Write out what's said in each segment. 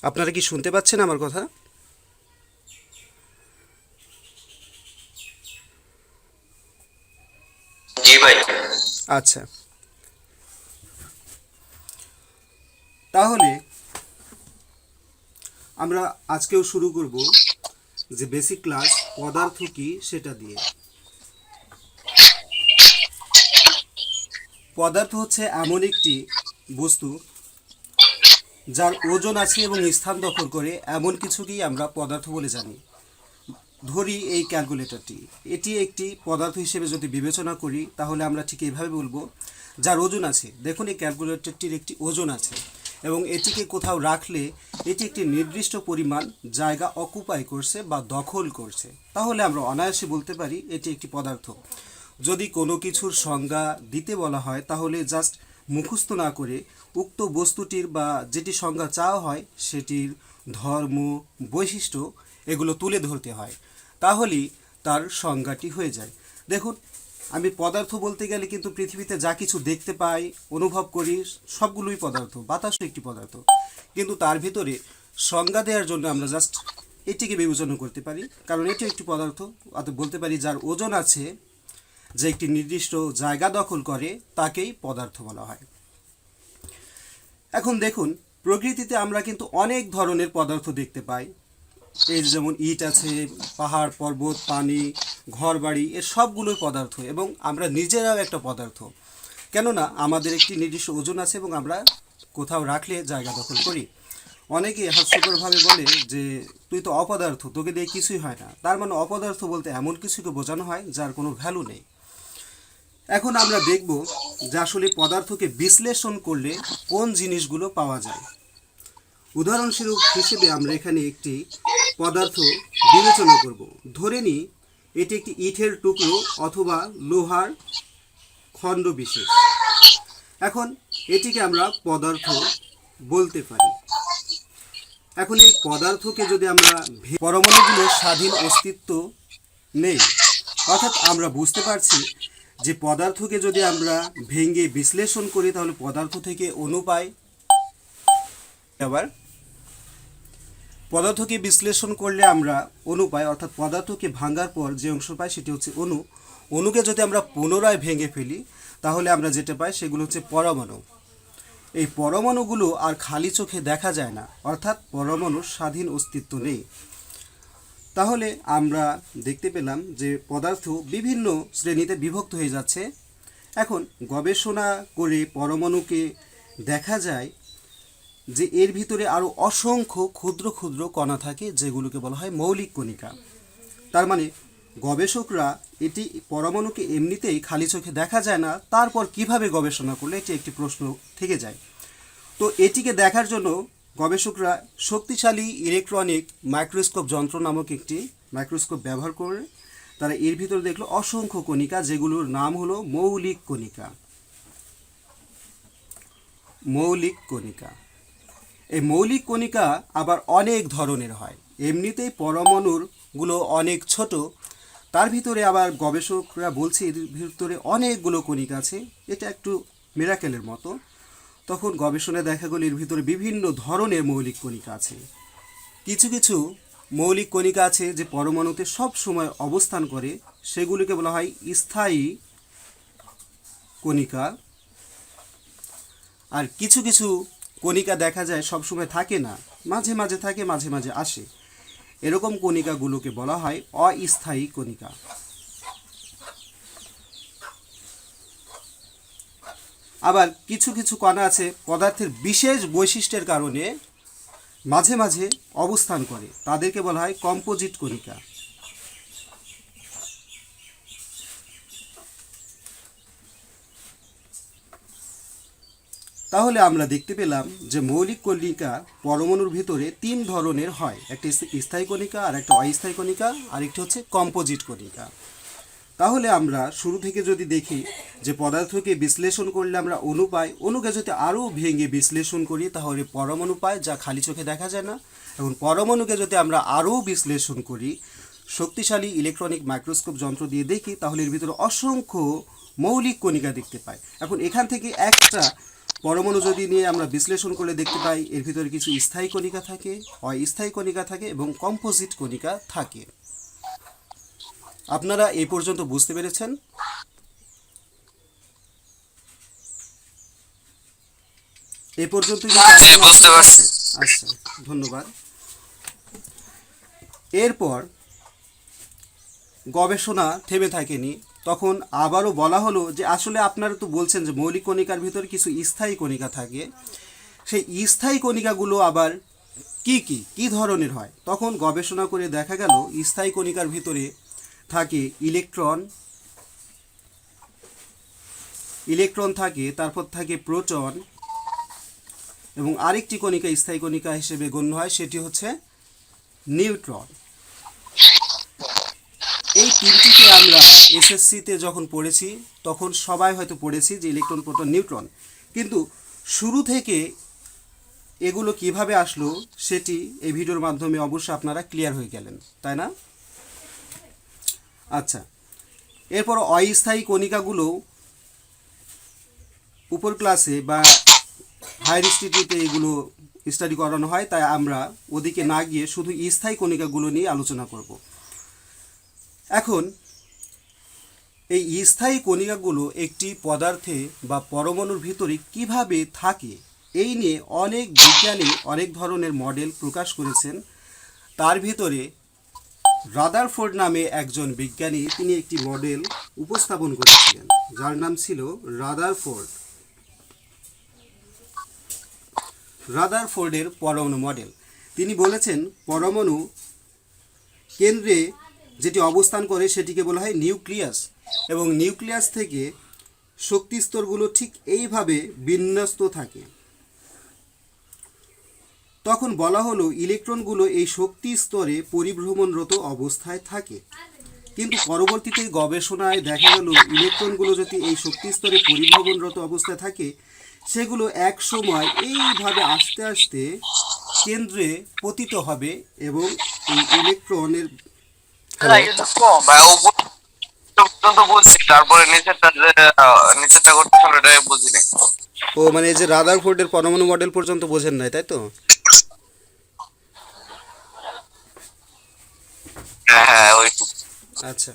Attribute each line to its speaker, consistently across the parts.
Speaker 1: আপনারা কি শুনতে পাচ্ছেন আমার কথা?
Speaker 2: जी भाई।
Speaker 1: আচ্ছা, তাহলে আমরা আজকেও শুরু করব যে বেসিক ক্লাস পদার্থ কি সেটা দিয়ে। পদার্থ হচ্ছে এমন একটি বস্তু যার ওজন আছে এবং স্থান দখল করে এমন কিছুকেই আমরা পদার্থ বলে জানি। ধরি এই ক্যালকুলেটরটি, এটি একটি পদার্থ হিসেবে যদি বিবেচনা করি তাহলে আমরা ঠিক এইভাবে বলবো, যার ওজন আছে। দেখুন, এই ক্যালকুলেটরটির একটি ওজন আছে এবং এটিকে কোথাও রাখলে এটি একটি নির্দিষ্ট পরিমাণ জায়গা অকুপাই করছে বা দখল করছে, তাহলে আমরা অনায়াসে বলতে পারি এটি একটি পদার্থ। যদি কোনো কিছুর সংজ্ঞা দিতে বলা হয় তাহলে জাস্ট মুখস্থ না করে উক্ত বস্তুটির বা যেটি সংজ্ঞা চাওয়া হয় সেটির ধর্ম, বৈশিষ্ট্য এগুলো তুলে ধরতে হয়, তাহলেই তার সংজ্ঞাটি হয়ে যায়। দেখুন, আমি পদার্থ বলতে গেলে কিন্তু পৃথিবীতে যা কিছু দেখতে পাই, অনুভব করি, সবগুলোই পদার্থ। বাতাসও একটি পদার্থ, কিন্তু তার ভিতরে সংজ্ঞা দেওয়ার জন্য আমরা জাস্ট এটিকে বিবেচনা করতে পারি, কারণ এটি একটি পদার্থ। অর্থাৎ বলতে পারি যার ওজন আছে, যে একটি নির্দিষ্ট জায়গা দখল করে, তাকেই পদার্থ বলা হয়। এখন দেখুন, প্রকৃতিতে আমরা কিন্তু অনেক ধরনের পদার্থ দেখতে পাই। এই যেমন ইট আছে, পাহাড় পর্বত, পানি, ঘরবাড়ি, এর সবগুলোই পদার্থ এবং আমরা নিজেরাও একটা পদার্থ। কেননা আমাদের একটি নির্দিষ্ট ওজন আছে এবং আমরা কোথাও রাখলে জায়গা দখল করি। অনেকে হাস্যকরভাবে বলে যে তুই তো অপদার্থ, তোকে দিয়ে কিছুই হয় না। তার মানে অপদার্থ বলতে এমন কিছুকে বোঝানো হয় যার কোনো ভ্যালু নেই। এখন আমরা দেখব যে আসলে পদার্থকে বিশ্লেষণ করলে কোন জিনিসগুলো পাওয়া যায়। উদাহরণস্বরূপ হিসেবে আমরা এখানে একটি পদার্থ বিবেচনা করব। ধরে নিই এটি একটি ইটের টুকরো অথবা লোহার খণ্ড বিশেষ। এখন এটিকে আমরা পদার্থ বলতে পারি। এখন এই পদার্থকে যদি আমরা পরমাণুগুলোর স্বাধীন অস্তিত্ব নেই, অর্থাৎ আমরা বুঝতে পারছি যে পদার্থকে যদি আমরা ভেঙে বিশ্লেষণ করি তাহলে পদার্থ থেকে অণু পাই। আবার পদার্থকে বিশ্লেষণ করলে আমরা অণু পাই, অর্থাৎ পদার্থকে ভাঙার পর যে অংশ পাই সেটি হচ্ছে অণু। অণুকে যদি আমরা পুনরায় ভেঙে ফেলি তাহলে আমরা যেটা পাই সেগুলো হচ্ছে পরমাণু। এই পরমাণুগুলো আর খালি চোখে দেখা যায় না, অর্থাৎ পরমাণুর স্বাধীন অস্তিত্ব নেই। তাহলে আমরা দেখতে পেলাম যে পদার্থ বিভিন্ন শ্রেণীতে বিভক্ত হয়ে যাচ্ছে। এখন গবেষণা করে পরমাণুকে দেখা যায় যে এর ভিতরে আরও অসংখ্য ক্ষুদ্র ক্ষুদ্র কণা থাকে, যেগুলোকে বলা হয় মৌলিক কণিকা। তার মানে গবেষকরা এটি পরমাণুকে এমনিতেই খালি চোখে দেখা যায় না, তারপর কিভাবে গবেষণা করলে এটি একটি প্রশ্ন থেকে যায়। তো এটিকে দেখার জন্য গবেষকরা শক্তিশালী ইলেকট্রনিক মাইক্রোস্কোপ যন্ত্র নামক একটি মাইক্রোস্কোপ ব্যবহার করে তারা এর ভিতরে দেখলো অসংখ্য কণিকা, যেগুলোর নাম হলো মৌলিক কণিকা। মৌলিক কণিকা, এই মৌলিক কণিকা আবার অনেক ধরনের হয়। এমনিতেই পরমাণুর গুলো অনেক ছোট, তার ভিতরে আবার গবেষকরা বলছে এর ভিতরে অনেকগুলো কণিকা আছে, এটা একটু মিরাকেলের মতো। তখন গবেষণায় দেখা গেল এর ভিতরে বিভিন্ন ধরনের মৌলিক কণিকা আছে। কিছু কিছু মৌলিক কণিকা আছে যে পরমাণুতে সব সময় অবস্থান করে, সেগুলিকে বলা হয় স্থায়ী কণিকা। আর কিছু কিছু কণিকা দেখা যায় সবসময় থাকে না, মাঝে মাঝে থাকে, মাঝে মাঝে আসে। এরকম কণিকাগুলোকে বলা হয় অস্থায়ী কণিকা। আবার কিছু কিছু কণা আছে পদার্থের বিশেষ বৈশিষ্ট্যের কারণে মাঝে মাঝে অবস্থান করে, তাদেরকে বলা হয় কম্পোজিট কণিকা। তাহলে আমরা দেখতে পেলাম যে মৌলিক কণিকা পরমাণুর ভিতরে তিন ধরনের হয়, একটি স্থায়ী কণিকা, আর একটা অস্থায়ী কণিকা, আর একটি হচ্ছে কম্পোজিট কণিকা। তাহলে আমরা শুরু থেকে যদি দেখি যে পদার্থকে বিশ্লেষণ করলে আমরা অণু পাই, অণুকে যদি আরও ভেঙে বিশ্লেষণ করি তাহলে পরমাণু পাই, যা খালি চোখে দেখা যায় না। এবং পরমাণুকে যদি আমরা আরও বিশ্লেষণ করি শক্তিশালী ইলেকট্রনিক মাইক্রোস্কোপ যন্ত্র দিয়ে দেখি তাহলে এর ভিতরে অসংখ্য মৌলিক কণিকা দেখতে পাই। এখন এখান থেকে একটা পরমাণু যদি নিয়ে আমরা বিশ্লেষণ করে দেখতে পাই এর ভিতরে কিছু স্থায়ী কণিকা থাকে, অস্থায়ী কণিকা থাকে এবং কম্পোজিট কণিকা থাকে। আপনারা এই পর্যন্ত বুঝতে পেরেছেন? এই পর্যন্ত
Speaker 2: বুঝতে পারছি।
Speaker 1: আচ্ছা, ধন্যবাদ। এরপর গবেষণা থেমে থাকেনি, তখন আবারও বলা হলো যে আসলে আপনারা তো বলছেন যে মৌলিক কণিকার ভিতরে কিছু স্থায়ী কণিকা থাকে, সেই স্থায়ী কণিকাগুলো আবার কি ধরনের হয়। তখন গবেষণা করে দেখা গেল স্থায়ী কণিকার ভিতরে থাকে ইলেকট্রন থাকে, তারপর থাকে প্রোটন, এবং আরেকটি কণিকা স্থায়ী কণিকা হিসেবে গণ্য হয়, সেটি হচ্ছে নিউট্রন। এই তিনটিকে আমরা এসএসসিতে যখন পড়েছি তখন সবাই হয়তো পড়েছি যে ইলেকট্রন, প্রোটন, নিউট্রন, কিন্তু শুরু থেকে এগুলো কিভাবে আসলো সেটি এই ভিডিওর মাধ্যমে অবশ্যই আপনারা ক্লিয়ার হয়ে গেলেন, তাই না? আচ্ছা, এরপর অস্থায়ী কণিকাগুলো উপর ক্লাসে বা হায়ার ইনস্টিটিউটে এগুলো স্টাডি করানো হয়, তাই আমরা ওদিকে না গিয়ে শুধু স্থায়ী কণিকাগুলো নিয়ে আলোচনা করব। এখন এই স্থায়ী কণিকাগুলো একটি পদার্থে বা পরমাণুর ভিতরে কিভাবে থাকে এই নিয়ে অনেক বিজ্ঞানী অনেক ধরনের মডেল প্রকাশ করেছেন। তার ভিতরে রাদারফোর্ড নামে একজন বিজ্ঞানী তিনি একটি মডেল উপস্থাপন করেছিলেন, যার নাম ছিল রাদারফোর্ডের পরমাণু মডেল। তিনি বলেছেন পরমাণু কেন্দ্রে যেটি অবস্থান করে সেটিকে বলা হয় নিউক্লিয়াস, এবং নিউক্লিয়াস থেকে শক্তি স্তরগুলো ঠিক এইভাবে বিন্যস্ত থাকে। তখন বলা হলো ইলেকট্রনগুলো এই শক্তি স্তরে পরিভ্রমণরত অবস্থায় থাকে, কিন্তু পরবর্তীতে গবেষণায় দেখা গেল ইলেকট্রনগুলো যদি এই শক্তি স্তরে পরিভ্রমণরত অবস্থায় থাকে সেগুলো এক সময় এইভাবে আস্তে আস্তে কেন্দ্রে পতিত হবে, এবং এই ইলেকট্রনের
Speaker 2: তারপরে নিচেরটা করতে হলো, এটা বুঝিনি।
Speaker 1: মানে যে রাদারফোর্ডের পরমাণু মডেল পর্যন্ত বোঝেন নাই, তাই তো?
Speaker 2: হ্যাঁ,
Speaker 1: আচ্ছা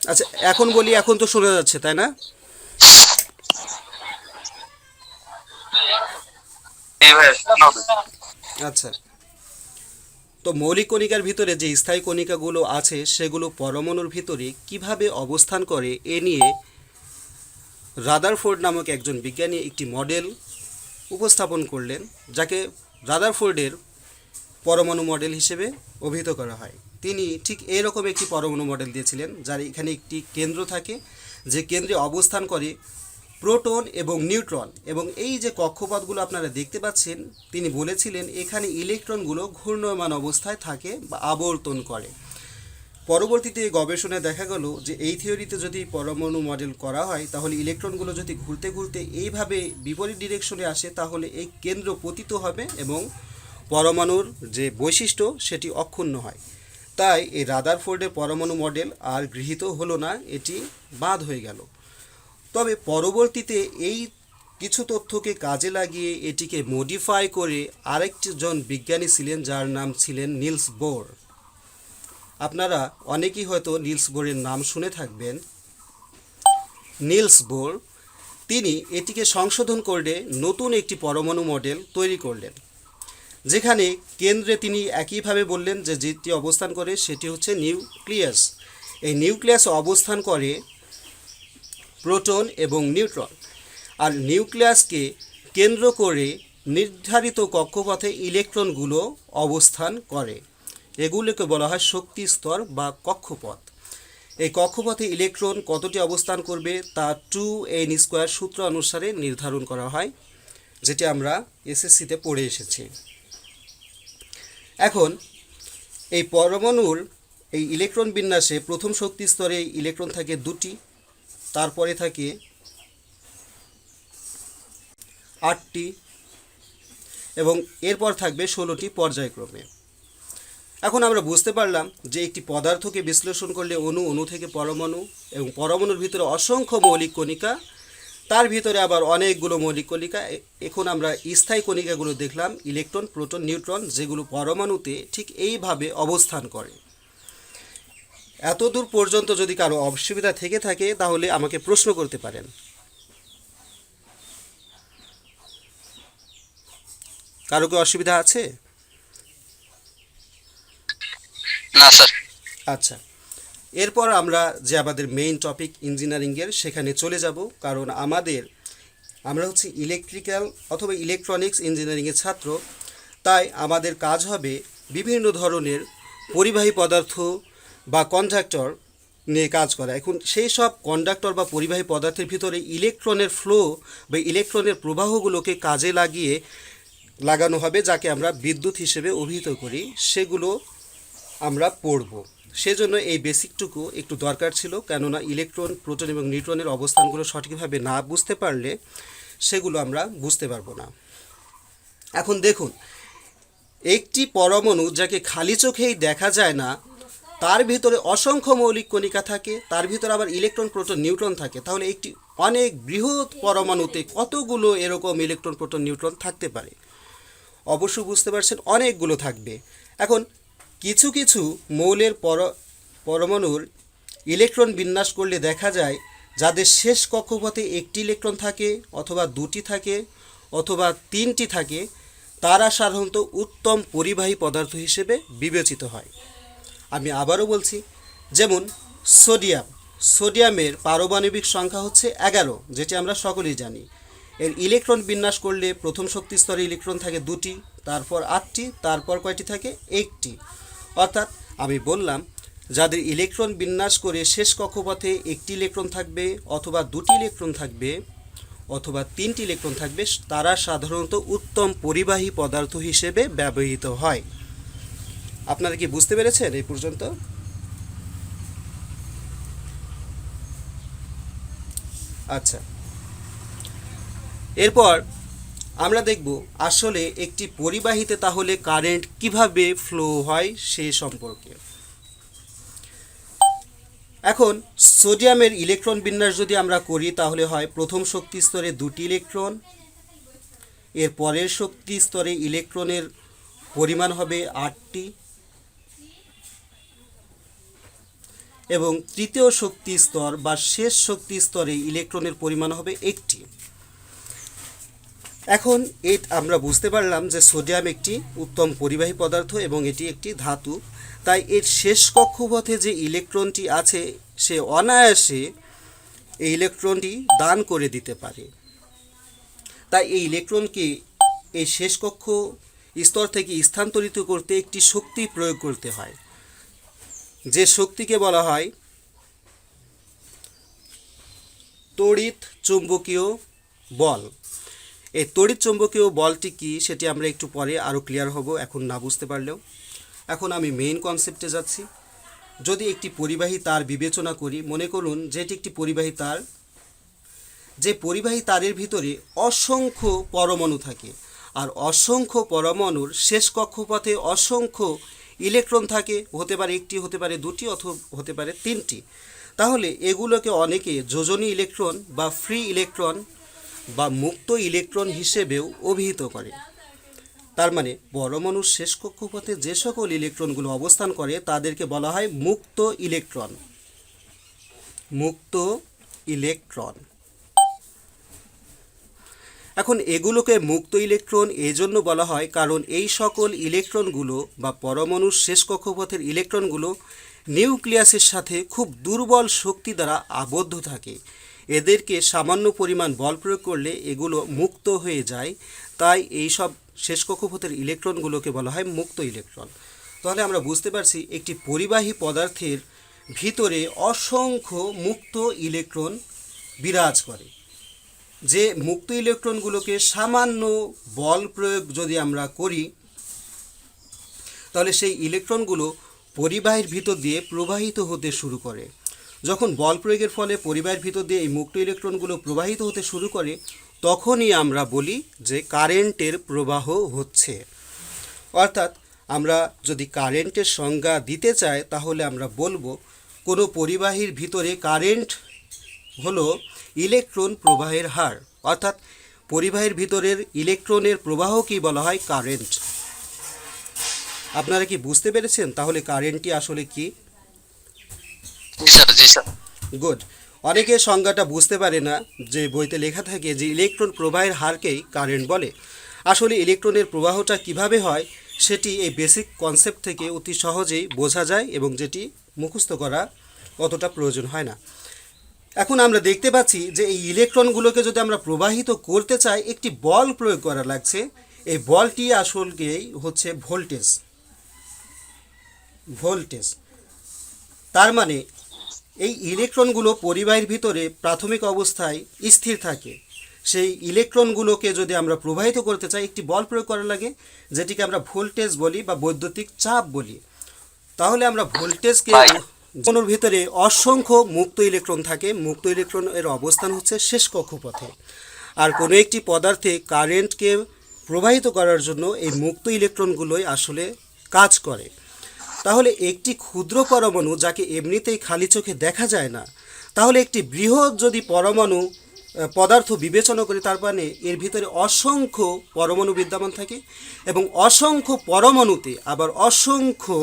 Speaker 1: আচ্ছা, এখন বলি, এখন তো শোনা যাচ্ছে, তাই না? আচ্ছা, তো মৌলিক কণিকার ভিতরে যে স্থায়ী কণিকাগুলো আছে সেগুলো পরমাণুর ভিতরে কিভাবে অবস্থান করে এ নিয়ে রাদারফোর্ড নামক একজন বিজ্ঞানী একটি মডেল উপস্থাপন করলেন, যাকে রাদারফোর্ডের পরমাণু মডেল হিসেবে অভিহিত করা হয়। তিনি ঠিক এরকম একটি পরমাণু মডেল দিয়েছিলেন, যার এখানে একটি কেন্দ্র থাকে, যে কেন্দ্রে অবস্থান করে প্রোটন এবং নিউট্রন, এবং এই যে কক্ষপথগুলো আপনারা দেখতে পাচ্ছেন তিনি বলেছিলেন এখানে ইলেকট্রনগুলো ঘূর্ণয়মান অবস্থায় থাকে বা আবর্তন করে। পরবর্তীতে গবেষণায় দেখা গেল যে এই থিওরিতে যদি পরমাণু মডেল করা হয় তাহলে ইলেকট্রনগুলো যদি ঘুরতে ঘুরতে এইভাবে বিপরীত ডিরেকশনে আসে তাহলে এই কেন্দ্র পতিত হবে এবং পরমাণুর যে বৈশিষ্ট্য সেটি অক্ষুণ্ণ হয়। তাই এই রাদারফোর্ডের পরমাণু মডেল আর গৃহীত হলো না, এটি বাদ হয়ে গেল। তবে পরবর্তীতে এই কিছু তথ্যকে কাজে লাগিয়ে এটিকে মডিফাই করে আরেকজন বিজ্ঞানী ছিলেন, যার নাম ছিলেন নিলস বোর। আপনারা অনেকেই হয়তো নিলস বোরের নাম শুনে থাকবেন। নিলস বোর তিনি এটিকে সংশোধন করে নতুন একটি পরমাণু মডেল তৈরি করলেন, যেখানে কেন্দ্রে তিনি একইভাবে বললেন যে যেটি অবস্থান করে সেটি হচ্ছে নিউক্লিয়াস। এই নিউক্লিয়াস অবস্থান করে প্রোটন এবং নিউট্রন, আর নিউক্লিয়াসকে কেন্দ্র করে নির্ধারিত কক্ষপথে ইলেকট্রনগুলো অবস্থান করে। এগুলোকে বলা হয় শক্তি স্তর বা কক্ষপথ। এই কক্ষপথে ইলেকট্রন কতটি অবস্থান করবে তা 2n² সূত্র অনুসারে নির্ধারণ করা হয়, যেটি আমরা এসএসসিতে পড়ে এসেছি। এখন এই পরমাণুর এই ইলেকট্রন বিন্যাসে প্রথম শক্তি স্তরে ইলেকট্রন থাকে 2টি, তারপরে থাকে 8টি, এবং এরপর থাকবে 16টি পর্যায়ক্রমে। এখন আমরা বুঝতে পারলাম যে একটি পদার্থকে বিশ্লেষণ করলে অণু, অণু থেকে পরমাণু, এবং পরমাণুর ভিতরে অসংখ্য মৌলিক কণিকা তার ভিতরে আবার অনেকগুলো মৌলিক কণিকা। এখন আমরা স্থায়ী কণিকাগুলো দেখলাম, ইলেকট্রন, প্রোটন, নিউট্রন, যেগুলো পরমাণুতে ঠিক এইভাবে অবস্থান করে। এতদূর পর্যন্ত যদি কারো অসুবিধা থেকে থাকে তাহলে আমাকে প্রশ্ন করতে পারেন। কারো কি অসুবিধা আছে?
Speaker 2: না স্যার।
Speaker 1: আচ্ছা, এরপর আমরা যে আমাদের মেইন টপিক ইঞ্জিনিয়ারিংয়ের সেখানে চলে যাব, কারণ আমরা হচ্ছে ইলেকট্রিক্যাল অথবা ইলেকট্রনিক্স ইঞ্জিনিয়ারিংয়ের ছাত্র। তাই আমাদের কাজ হবে বিভিন্ন ধরনের পরিবাহী পদার্থ বা কন্ডাক্টর নিয়ে কাজ করা। এখন সেই সব কন্ডাক্টর বা পরিবাহী পদার্থের ভিতরে ইলেকট্রনের ফ্লো বা ইলেকট্রনের প্রবাহগুলোকে কাজে লাগানো হবে, যাকে আমরা বিদ্যুৎ হিসেবে অভিহিত করি। সেগুলো আমরা পড়ব। সেজন্য এই বেসিকটুকু একটু দরকার ছিল, কেননা ইলেকট্রন, প্রোটন এবং নিউট্রনের অবস্থানগুলো সঠিকভাবে না বুঝতে পারলে সেগুলো আমরা বুঝতে পারবো না। এখন দেখুন, একটি পরমাণু যাকে খালি চোখেই দেখা যায় না, তার ভিতরে অসংখ্য মৌলিক কণিকা থাকে, তার ভিতরে আবার ইলেকট্রন, প্রোটন, নিউট্রন থাকে। তাহলে একটি অনেক বৃহৎ পরমাণুতে কতগুলো এরকম ইলেকট্রন, প্রোটন, নিউট্রন থাকতে পারে? অবশ্যই বুঝতে পারছেন, অনেকগুলো থাকবে। এখন কিছু কিছু মৌলের পরমাণুর ইলেকট্রন বিন্যাস করলে দেখা যায় যাদের শেষ কক্ষপথে একটি ইলেকট্রন থাকে, অথবা দুটি থাকে, অথবা তিনটি থাকে, তারা সাধারণত উত্তম পরিবাহী পদার্থ হিসেবে বিবেচিত হয়। আমি আবারও বলছি, যেমন সোডিয়ামের পারমাণবিক সংখ্যা হচ্ছে 11, যেটি আমরা সকলেই জানি। এর ইলেকট্রন বিন্যাস করলে প্রথম শক্তি স্তরে ইলেকট্রন থাকে 2টি, তারপর 8টি, তারপর কয়টি থাকে? 1টি। অর্থাৎ আমি বললাম, যাদের ইলেকট্রন বিন্যাস করে শেষ কক্ষপথে একটি ইলেকট্রন থাকবে, অথবা 2টি ইলেকট্রন থাকবে, অথবা 3টি ইলেকট্রন থাকবে, তারা সাধারণত উত্তম পরিবাহী পদার্থ হিসেবে ব্যবহৃত হয়। আপনারা কি বুঝতে পেরেছেন এই পর্যন্ত? আচ্ছা, এরপর আমরা দেখব আসলে একটি পরিবাহীতে তাহলে কারেন্ট কিভাবে ফ্লো হয় সে সম্পর্কে। এখন সোডিয়ামের ইলেকট্রন বিন্যাস যদি আমরা করি তাহলে হয় প্রথম শক্তি স্তরে 2টি ইলেকট্রন, এর পরের শক্তি স্তরে ইলেকট্রনের পরিমাণ হবে 8টি, এবং তৃতীয় শক্তি স্তর বা শেষ শক্তি স্তরে ইলেকট্রনের পরিমাণ হবে 1টি। এখন আমরা বুঝতে পারলাম যে সোডিয়াম একটি উত্তম পরিবাহী পদার্থ এবং এটি একটি ধাতু। তাই এর শেষ কক্ষপথে যে ইলেকট্রনটি আছে সে অনায়াসে এই ইলেকট্রনটি দান করে দিতে পারে। তাই এই ইলেকট্রনকে এই শেষ কক্ষ স্তর থেকে স্থানান্তরিত করতে একটি শক্তি প্রয়োগ করতে হয়, যে শক্তিকে বলা হয় তড়িৎ চুম্বকীয় বল। এই তড়িৎ চুম্বকীয় বলটি কি সেটি আমরা একটু পরে আরও ক্লিয়ার হব, এখন না বুঝতে পারলেও। এখন আমি মেইন কনসেপ্টে যাচ্ছি। যদি একটি পরিবাহী তার বিবেচনা করি, মনে করুন যে এটি একটি পরিবাহী তার, যে পরিবাহী তারের ভিতরে অসংখ্য পরমাণু থাকে, আর অসংখ্য পরমাণুর শেষ কক্ষপথে অসংখ্য ইলেকট্রন থাকে, হতে পারে একটি, হতে পারে 2টি, অথবা হতে পারে 3টি। তাহলে এগুলোকে অনেকে যোজনী ইলেকট্রন বা ফ্রি ইলেকট্রন বা মুক্ত ইলেকট্রন হিসেবেও অভিহিত করে। তার মানে পরমাণুর শেষ কক্ষপথে যে সকল ইলেকট্রনগুলো অবস্থান করে তাদেরকে বলা হয় মুক্ত ইলেকট্রন। মুক্ত ইলেকট্রন। এখন এগুলোকে মুক্ত ইলেকট্রন এই জন্য বলা হয় কারণ এই সকল ইলেকট্রনগুলো বা পরমাণুর শেষ কক্ষপথের ইলেকট্রনগুলো নিউক্লিয়াসের সাথে খুব দুর্বল শক্তি দ্বারা আবদ্ধ থাকে। এদেরকে সামান্য পরিমাণ বল প্রয়োগ করলে এগুলো মুক্ত হয়ে যায়। তাই এই সব শেষ কক্ষপথের ইলেকট্রনগুলোকে বলা হয় মুক্ত ইলেকট্রন। তাহলে আমরা বুঝতে পারছি একটি পরিবাহী পদার্থের ভিতরে অসংখ্য মুক্ত ইলেকট্রন বিরাজ করে। যে মুক্ত ইলেকট্রনগুলোকে সামান্য বল প্রয়োগ যদি আমরা করি, তাহলে সেই ইলেকট্রনগুলো পরিবাহীর ভিতর দিয়ে প্রবাহিত হতে শুরু করে। যখন বল প্রয়োগের ফলে পরিবাহীর ভিতর দিয়ে এই মুক্ত ইলেকট্রনগুলো প্রবাহিত হতে শুরু করে, তখনই আমরা বলি যে কারেন্টের প্রবাহ হচ্ছে। অর্থাৎ আমরা যদি কারেন্টের সংজ্ঞা দিতে চাই তাহলে আমরা বলবো কোনো পরিবাহীর ভিতরে কারেন্ট হলো ইলেকট্রন প্রবাহের হার, অর্থাৎ পরিবাহীর ভিতরের ইলেকট্রনের প্রবাহকেই বলা হয় কারেন্ট। আপনারা কি বুঝতে পেরেছেন তাহলে কারেন্টটি আসলে কি?
Speaker 2: জি স্যার, জি স্যার।
Speaker 1: গুড। অনেকে সংজ্ঞাটা বুঝতে পারে না, যে বইতে লেখা থাকে যে ইলেকট্রন প্রবাহের হারকেই কারেন্ট বলে। আসলে ইলেকট্রনের প্রবাহটা কিভাবে হয় সেটি এই বেসিক কনসেপ্ট থেকে অতি সহজেই বোঝা যায়, এবং যেটি মুখস্থ করা অতটা প্রয়োজন হয় না। এখন আমরা দেখতে পাচ্ছি যে এই ইলেকট্রনগুলোকে যদি আমরা প্রবাহিত করতে চাই, একটি বল প্রয়োগ করা লাগছে। এই বলটি আসলে হচ্ছে ভোল্টেজ। ভোল্টেজ তার মানে এই ইলেকট্রনগুলো পরিবাহীর ভিতরে প্রাথমিক অবস্থায় স্থির থাকে। সেই ইলেকট্রনগুলোকে যদি আমরা প্রবাহিত করতে চাই, একটি বল প্রয়োগ করা লাগে, যেটিকে আমরা ভোল্টেজ বলি বা বৈদ্যুতিক চাপ বলি। তাহলে আমরা ভোল্টেজকে, কোনোর ভিতরে অসংখ্য মুক্ত ইলেকট্রন থাকে। মুক্ত ইলেকট্রনের অবস্থান হচ্ছে শেষ কক্ষপথে। আর কোনো একটি পদার্থে কারেন্টকে প্রবাহিত করার জন্য এই মুক্ত ইলেকট্রনগুলোই আসলে কাজ করে। তাহলে একটি ক্ষুদ্র পরমাণু, যাকে এমনিতেই খালি চোখে দেখা যায় না, তাহলে একটি বৃহৎ যদি পরমাণু পদার্থ বিবেচনা করি, তার মানে এর ভিতরে অসংখ্য পরমাণু বিদ্যমান থাকে, এবং অসংখ্য পরমাণুতে আবার অসংখ্য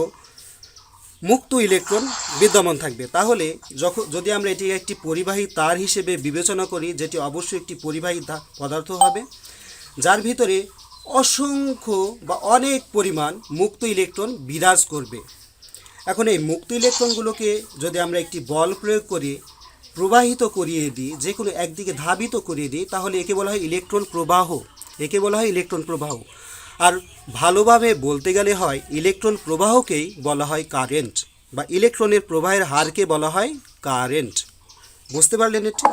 Speaker 1: মুক্ত ইলেকট্রন বিদ্যমান থাকবে। তাহলে যদি আমরা এটি একটি পরিবাহী তার হিসেবে বিবেচনা করি, যেটি অবশ্যই একটি পরিবাহী পদার্থ হবে, যার ভিতরে অসংখ্য বা অনেক পরিমাণ মুক্ত ইলেকট্রন বিরাজ করবে। এখন এই মুক্ত ইলেকট্রনগুলোকে যদি আমরা একটি বল প্রয়োগ করে প্রবাহিত করিয়ে দিই, যে কোনো একদিকে ধাবিত করিয়ে দিই, তাহলে একে বলা হয় ইলেকট্রন প্রবাহ। একে বলা হয় ইলেকট্রন প্রবাহ। আর ভালোভাবে বলতে গেলে হয় ইলেকট্রন প্রবাহকেই বলা হয় কারেন্ট, বা ইলেকট্রনের প্রবাহের হারকে বলা হয় কারেন্ট। বুঝতে পারলেন এটি?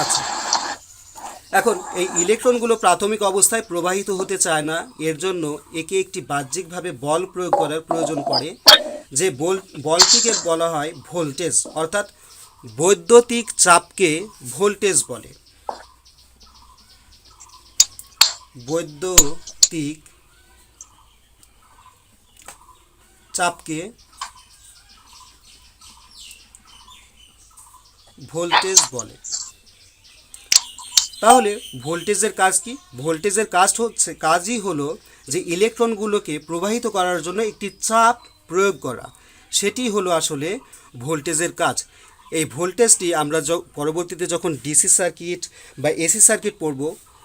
Speaker 1: আচ্ছা, এখন এই ইলেকট্রনগুলো প্রাথমিক অবস্থায় প্রবাহিত হতে চায় না। এর জন্য একে একটি বাহ্যিকভাবে বল প্রয়োগ করার প্রয়োজন পড়ে, যে বলটিকে বলা হয় ভোল্টেজ, অর্থাৎ বৈদ্যুতিক চাপকে ভোল্টেজ বলে। বৈদ্যুতিক চাপকে ভোল্টেজ বলে। তাহলে ভোল্টেজের কাজ কি? ভোল্টেজের কাজই হলো যে ইলেকট্রনগুলোকে প্রবাহিত করার জন্য একটি চাপ প্রয়োগ করা। সেটি হলো আসলে ভোল্টেজের কাজ। এই ভোল্টেজটি আমরা পরবর্তীতে যখন ডিসি সার্কিট বা এসি সার্কিট পড়ব,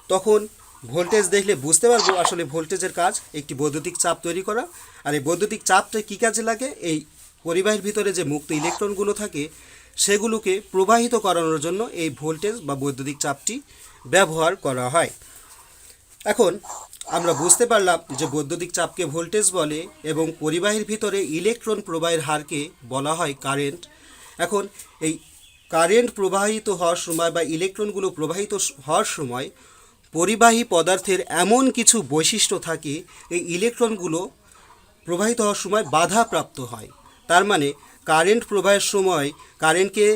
Speaker 1: তখন ভোল্টেজ দেখলে বুঝতে পারবো আসলে ভোল্টেজের কাজ একটি বৈদ্যুতিক চাপ তৈরি করা। আর এই বৈদ্যুতিক চাপটা কী কাজে লাগে? এই পরিবাহীর ভিতরে যে মুক্ত ইলেকট্রনগুলো থাকে, সেগুলোকে প্রবাহিত করানোর জন্য এই ভোল্টেজ বা বৈদ্যুতিক চাপটি ব্যবহার করা হয়। এখন আমরা বুঝতে পারলাম যে বৈদ্যুতিক চাপকে ভোল্টেজ বলে, এবং পরিবাহীর ভিতরে ইলেকট্রন প্রবাহের হারকে বলা হয় কারেন্ট। এখন এই কারেন্ট প্রবাহিত হওয়ার সময় বা ইলেকট্রনগুলো প্রবাহিত হওয়ার সময় পরিবাহী পদার্থের এমন কিছু বৈশিষ্ট্য থাকে, এই ইলেকট্রনগুলো প্রবাহিত হওয়ার সময় বাধাপ্রাপ্ত হয়। তার মানে কারেন্ট প্রবাহের সময় কারেন্টকে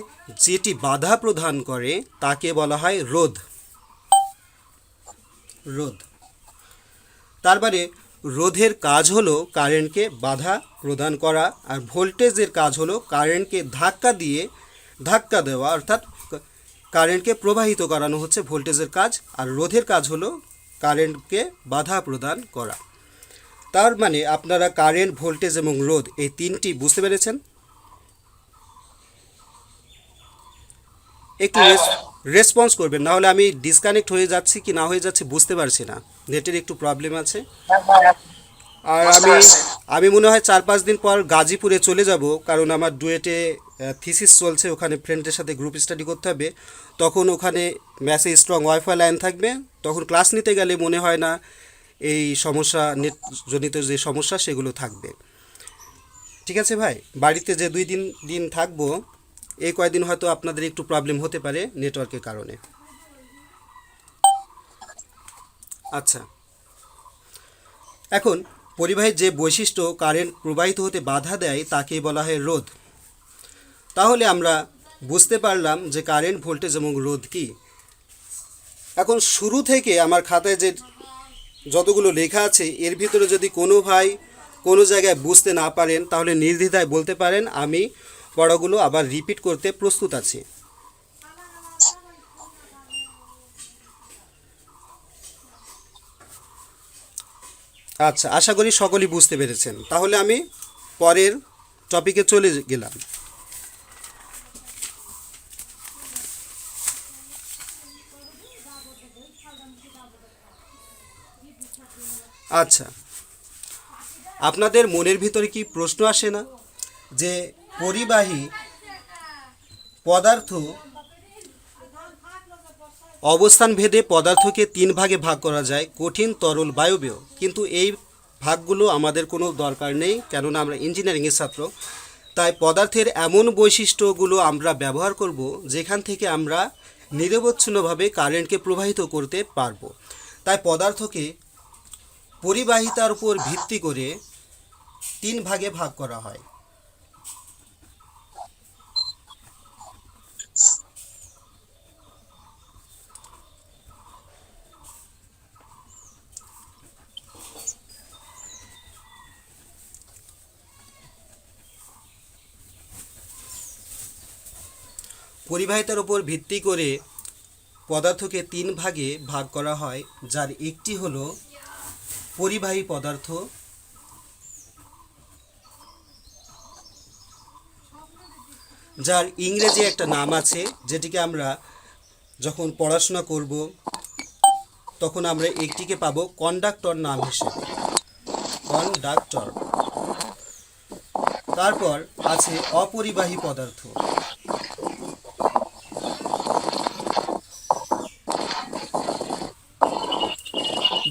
Speaker 1: যেটি বাধা প্রদান করে তাকে বলা হয় রোধ। রোধ তার মানে রোধের কাজ হলো কারেন্টকে বাধা প্রদান করা, আর ভোল্টেজের কাজ হলো কারেন্টকে ধাক্কা দেওয়া, অর্থাৎ কারেন্টকে প্রবাহিত করানো হচ্ছে ভোল্টেজের কাজ। আর রোধের কাজ হলো কারেন্টকে বাধা প্রদান করা। তার মানে আপনারা কারেন্ট, ভোল্টেজ এবং রোধ এই তিনটি বুঝতে পেরেছেন। একটু রেসপন্স করবেন, নাহলে আমি ডিসকানেক্ট হয়ে যাচ্ছি কি না হয়ে যাচ্ছি বুঝতে পারছি না, নেটের একটু প্রবলেম আছে। আর আমি মনে হয় 4-5 দিন পর গাজীপুরে চলে যাব, কারণ আমার ডুয়েটে থিসিস চলছে, ওখানে ফ্রেন্ডের সাথে গ্রুপ স্টাডি করতে হবে। তখন ওখানে ম্যাসে স্ট্রং ওয়াইফাই লাইন থাকবে, তখন ক্লাস নিতে গেলে মনে হয় না এই সমস্যা, নেটজনিত যে সমস্যা সেগুলো থাকবে। ঠিক আছে ভাই, বাড়িতে যে 2-3 দিন থাকবো, এই কয়েকদিন হয়তো আপনাদের একটু প্রবলেম হতে পারে নেটওয়ার্কের কারণে। আচ্ছা, এখন পরিবাহীর যে বৈশিষ্ট্য কারেন্ট প্রবাহিত হতে বাধা দেয় তাকে বলা হয় রোধ। তাহলে আমরা বুঝতে পারলাম যে কারেন্ট, ভোল্টেজ এবং রোধ কি। এখন শুরু থেকে আমার খাতায় যে যতগুলো লেখা আছে, এর ভিতরে যদি কোনো ভাই কোনো জায়গায় বুঝতে না পারেন, তাহলে নির্দ্বিধায় বলতে পারেন, আমি পড়াগুলো আবার রিপিট করতে প্রস্তুত আছি। আচ্ছা, আশা করি সকলেই বুঝতে পেরেছেন। তাহলে আমি পরের টপিকে চলে গেলাম। আচ্ছা, আপনাদের মনের ভিতরে কি প্রশ্ন আসে না যে পরিবাহী পদার্থ অবস্থান ভেদে পদার্থকে তিন ভাগে ভাগ করা যায়, কঠিন, তরল, বায়বীয়। কিন্তু এই ভাগগুলো আমাদের কোনো দরকার নেই, কেননা আমরা ইঞ্জিনিয়ারিংয়ের ছাত্র। তাই পদার্থের এমন বৈশিষ্ট্যগুলো আমরা ব্যবহার করব যেখান থেকে আমরা নিরবচ্ছিন্নভাবে কারেন্টকে প্রবাহিত করতে পারবো। তাই পদার্থকে পরিবাহিতার উপর ভিত্তি করে তিন ভাগে ভাগ করা হয়। পরিবাহিতার উপর ভিত্তি করে পদার্থকে তিন ভাগে ভাগ করা হয়, যার একটি হলো পরিবাহী পদার্থ, যার ইংরেজি একটা নাম আছে, যেটিকে আমরা যখন পড়াশোনা করব তখন আমরা একটিকে পাবো কন্ডাক্টর নাম হিসেবে, কন্ডাক্টর। তারপর আছে অপরিবাহী পদার্থ,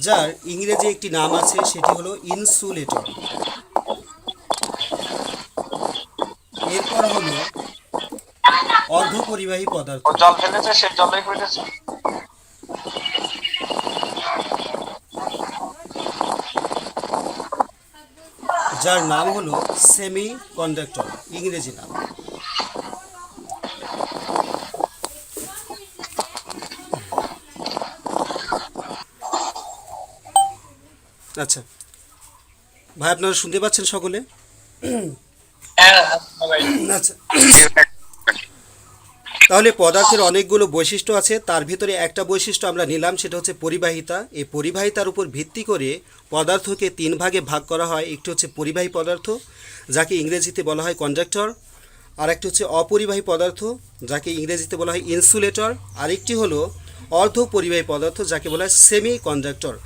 Speaker 1: যার ইংরেজি একটি নাম আছে, সেটি হলো ইনসুলেটর। এরপর হলো অর্ধপরিবাহী পদার্থ,
Speaker 2: জল ফেলেছে, সে জলে ফেলেছে।
Speaker 1: যার নাম হলো সেমি কন্ডাক্টর, ইংরেজি নাম। আচ্ছা ভাই, আপনারা শুনতে পাচ্ছেন সকলে?
Speaker 2: হ্যাঁ ভাই।
Speaker 1: আচ্ছা, তাহলে পদার্থের অনেকগুলো বৈশিষ্ট্য আছে, তার ভিতরে একটা বৈশিষ্ট্য আমরা নিলাম, সেটা হচ্ছে পরিবাহিতা। এই পরিবাহিতার উপর ভিত্তি করে পদার্থকে তিন ভাগে ভাগ করা হয়। একটি হচ্ছে পরিবাহী পদার্থ, যাকে ইংরেজিতে বলা হয় কন্ডাক্টর। আর একটি হচ্ছে অপরিবাহী পদার্থ, যাকে ইংরেজিতে বলা হয় ইনসুলেটর। আরেকটি হলো অর্ধ পরিবাহী পদার্থ, যাকে বলা হয় সেমি কন্ডাক্টর।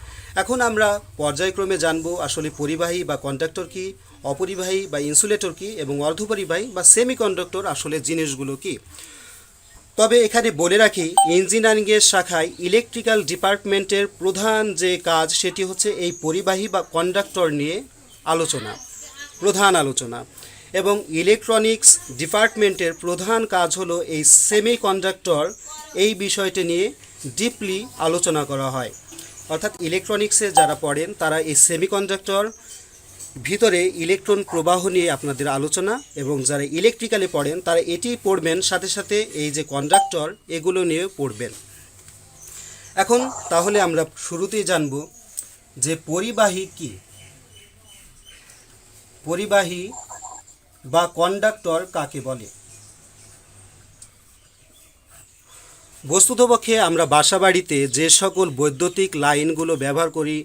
Speaker 1: এখন আমরা পর্যায়ক্রমে জানব আসলে পরিবাহী বা কন্ডাক্টর কি, অপরিবাহী বা ইনসুলেটর কি, এবং অর্ধপরিবাহী বা সেমি কন্ডাক্টর আসলে জিনিসগুলো কি। তবে এখানে বলে রাখি, ইঞ্জিনিয়ারিংয়ের শাখায় ইলেকট্রিক্যাল ডিপার্টমেন্টের প্রধান যে কাজ, সেটি হচ্ছে এই পরিবাহী বা কন্ডাক্টর নিয়ে আলোচনা, প্রধান আলোচনা। এবং ইলেকট্রনিক্স ডিপার্টমেন্টের প্রধান কাজ হলো এই সেমি কন্ডাক্টর, এই বিষয়টি নিয়ে ডিপলি আলোচনা করা হয়। অর্থাৎ ইলেকট্রনিক্সে যারা পড়েন তারা এই সেমি কন্ডাক্টর ভিতরে ইলেকট্রন প্রবাহ নিয়ে আপনাদের আলোচনা, এবং যারা ইলেকট্রিক্যালে পড়েন তারা এটি পড়বেন, সাথে সাথে এই যে কন্ডাক্টর এগুলো নিয়ে পড়বেন। এখন তাহলে আমরা শুরুতেই জানব যে পরিবাহী কি। পরিবাহী বা কন্ডাক্টর কাকে বলে? বস্তুতপক্ষে আমরা বাসাবাড়িতে যে সকল বৈদ্যুতিক লাইনগুলো ব্যবহার করি,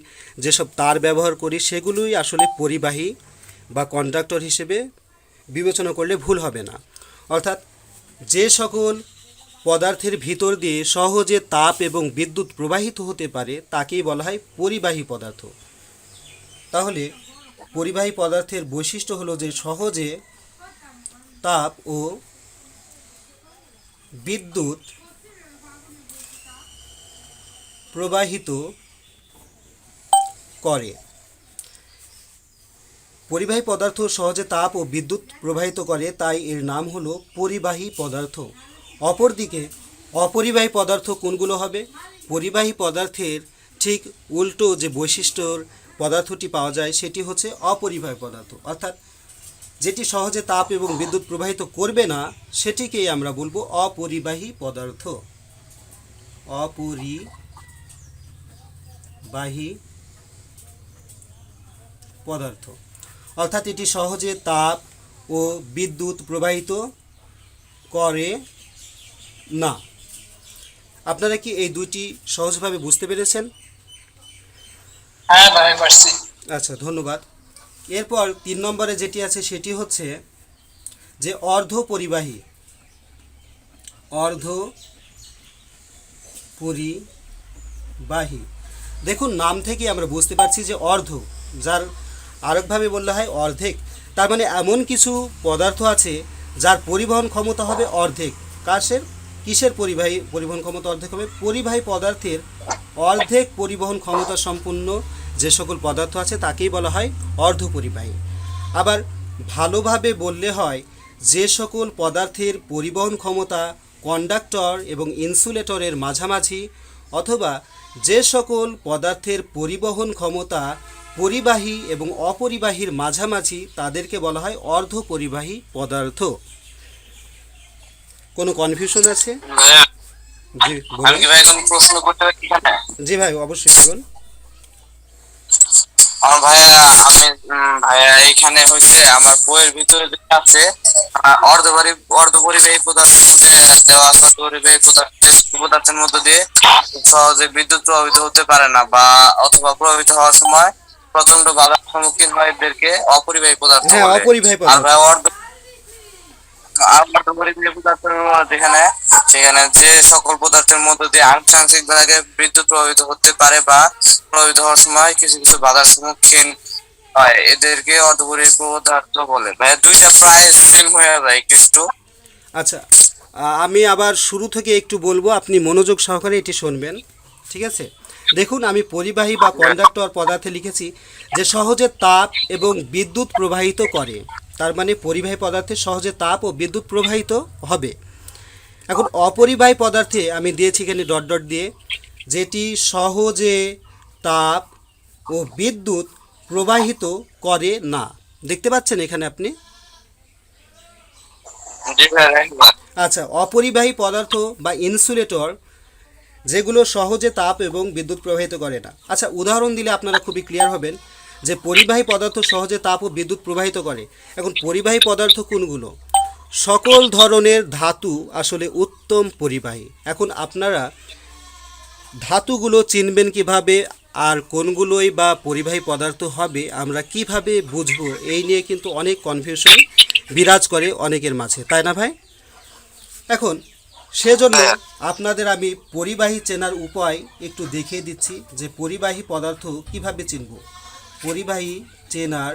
Speaker 1: যেসব তার ব্যবহার করি, সেগুলোই আসলে পরিবাহী বা কন্ডাক্টর হিসেবে বিবেচনা করলে ভুল হবে না। অর্থাৎ যে সকল পদার্থের ভিতর দিয়ে সহজে তাপ এবং বিদ্যুৎ প্রবাহিত হতে পারে তাকেই বলা হয় পরিবাহী পদার্থ। তাহলে পরিবাহী পদার্থের বৈশিষ্ট্য হলো যে সহজে তাপ ও বিদ্যুৎ প্রবাহিত করে। পরিবাহী পদার্থ সহজে তাপ ও বিদ্যুৎ প্রবাহিত করে, তাই এর নাম হলো পরিবাহী পদার্থ। অপরদিকে অপরিবাহী পদার্থ কোনগুলো হবে? পরিবাহী পদার্থের ঠিক উল্টো যে বৈশিষ্ট্যর পদার্থটি পাওয়া যায় সেটি হচ্ছে অপরিবাহী পদার্থ। অর্থাৎ যেটি সহজে তাপ এবং বিদ্যুৎ প্রবাহিত করবে না সেটিকেই আমরা বলবো অপরিবাহী পদার্থ। অপরিবাহী পদার্থ অর্থাৎ এটি সহজে তাপ ও বিদ্যুৎ প্রবাহিত করে না। আপনারা কি এই দুইটি সহজভাবে বুঝতে পেরেছেন?
Speaker 2: হ্যাঁ ভাই, পারছি।
Speaker 1: আচ্ছা, ধন্যবাদ। এরপর 3 নম্বরে যেটি আছে সেটি হচ্ছে যে অর্ধ পরিবাহী। অর্ধ পরিবাহী, দেখুন নাম থেকে আমরা বুঝতে পারছি যে অর্ধ, যার আরেকভাবে বললে হয় অর্ধেক। তার মানে এমন কিছু পদার্থ আছে যার পরিবহন ক্ষমতা হবে অর্ধেক। কিসের পরিবহন ক্ষমতা অর্ধেক হবে? পরিবাহী পদার্থের অর্ধেক পরিবহন ক্ষমতা সম্পন্ন যে সকল পদার্থ আছে তাকেই বলা হয় অর্ধ পরিবাহী। আবার ভালোভাবে বললে হয় যে সকল পদার্থের পরিবহন ক্ষমতা কন্ডাক্টর এবং ইনসুলেটরের মাঝামাঝি, অথবা যে সকল পদার্থের পরিবহন ক্ষমতা পরিবাহী এবং অপরিবাহীর মাঝামাঝি তাদেরকে বলা হয় অর্ধ পরিবাহী পদার্থ। কোনো কনফিউশন আছে?
Speaker 2: ভাইয়া,
Speaker 1: জি
Speaker 2: আমি
Speaker 1: বলুন।
Speaker 2: কি ভাই কোনো প্রশ্ন করতে পারি এখানে?
Speaker 1: জি ভাই, অবশ্যই বলুন।
Speaker 2: আমার ভাইয়া, আমি ভাইয়া এইখানে হয়েছে আমার বইয়ের ভিতরে যেটা আছে অর্ধপরিবাহী পদার্থের মধ্যে দেওয়া আছে, অর্ধপরিবাহী পদার্থের মধ্যে দিয়ে খুব সহজে বিদ্যুৎ প্রবাহিত হতে পারে না, বা অথবা প্রবাহিত হওয়ার সময় প্রচন্ড বাধার সম্মুখীন হয়, এদেরকে অপরিবাহী পদার্থ
Speaker 1: হ্যাঁ,
Speaker 2: বলে।
Speaker 1: অপরিবাহী
Speaker 2: আর
Speaker 1: পদার্থ।
Speaker 2: ভাই অর্ধপরিবাহী পদার্থের যেখানে সেখানে যে সকল পদার্থের মধ্য দিয়ে আংশিক ভাবে বিদ্যুৎ প্রবাহিত হতে পারে বা প্রবাহিত হওয়ার সময় কিছু কিছু বাধার সম্মুখীন হয়, এদেরকে অর্ধপরিবাহী পদার্থ বলে। ভাই দুইটা প্রায় সেম হয়ে যায় একটু।
Speaker 1: আচ্ছা, আমি আবার শুরু থেকে একটু বলবো, আপনি মনোযোগ সহকারে এটি শুনবেন, ঠিক আছে? দেখুন, আমি পরিবাহী বা কন্ডাক্টর পদার্থে লিখেছি যে সহজে তাপ এবং বিদ্যুৎ প্রবাহিত করে। তার মানে পরিবাহী পদার্থে সহজে তাপ ও বিদ্যুৎ প্রবাহিত হবে। এখন অপরিবাহী পদার্থে আমি দিয়েছি এখানে ডট ডট দিয়ে, যেটি সহজে তাপ ও বিদ্যুৎ প্রবাহিত করে না। দেখতে পাচ্ছেন এখানে আপনি?
Speaker 2: জি ভাই, রাইট।
Speaker 1: আচ্ছা, অপরিবাহী পদার্থ বা ইনসুলেটর যেগুলো সহজে তাপ এবং বিদ্যুৎ প্রবাহিত করে না। আচ্ছা, উদাহরণ দিলে আপনারা খুবই ক্লিয়ার হবেন যে পরিবাহী পদার্থ সহজে তাপ ও বিদ্যুৎ প্রবাহিত করে। এখন পরিবাহী পদার্থ কোনগুলো? সকল ধরনের ধাতু আসলে উত্তম পরিবাহী। এখন আপনারা ধাতুগুলো চিনবেন কিভাবে, আর কোনগুলোই বা পরিবাহী পদার্থ হবে আমরা কিভাবে বুঝবো, এই নিয়ে কিন্তু অনেক কনফিউশন বিরাজ করে অনেকের মাঝে, তাই না ভাই? এখন সেজন্য আপনাদের আমি পরিবাহী চেনার উপায় একটু দেখিয়ে দিচ্ছি যে পরিবাহী পদার্থ কিভাবে চিনব। পরিবাহী চেনার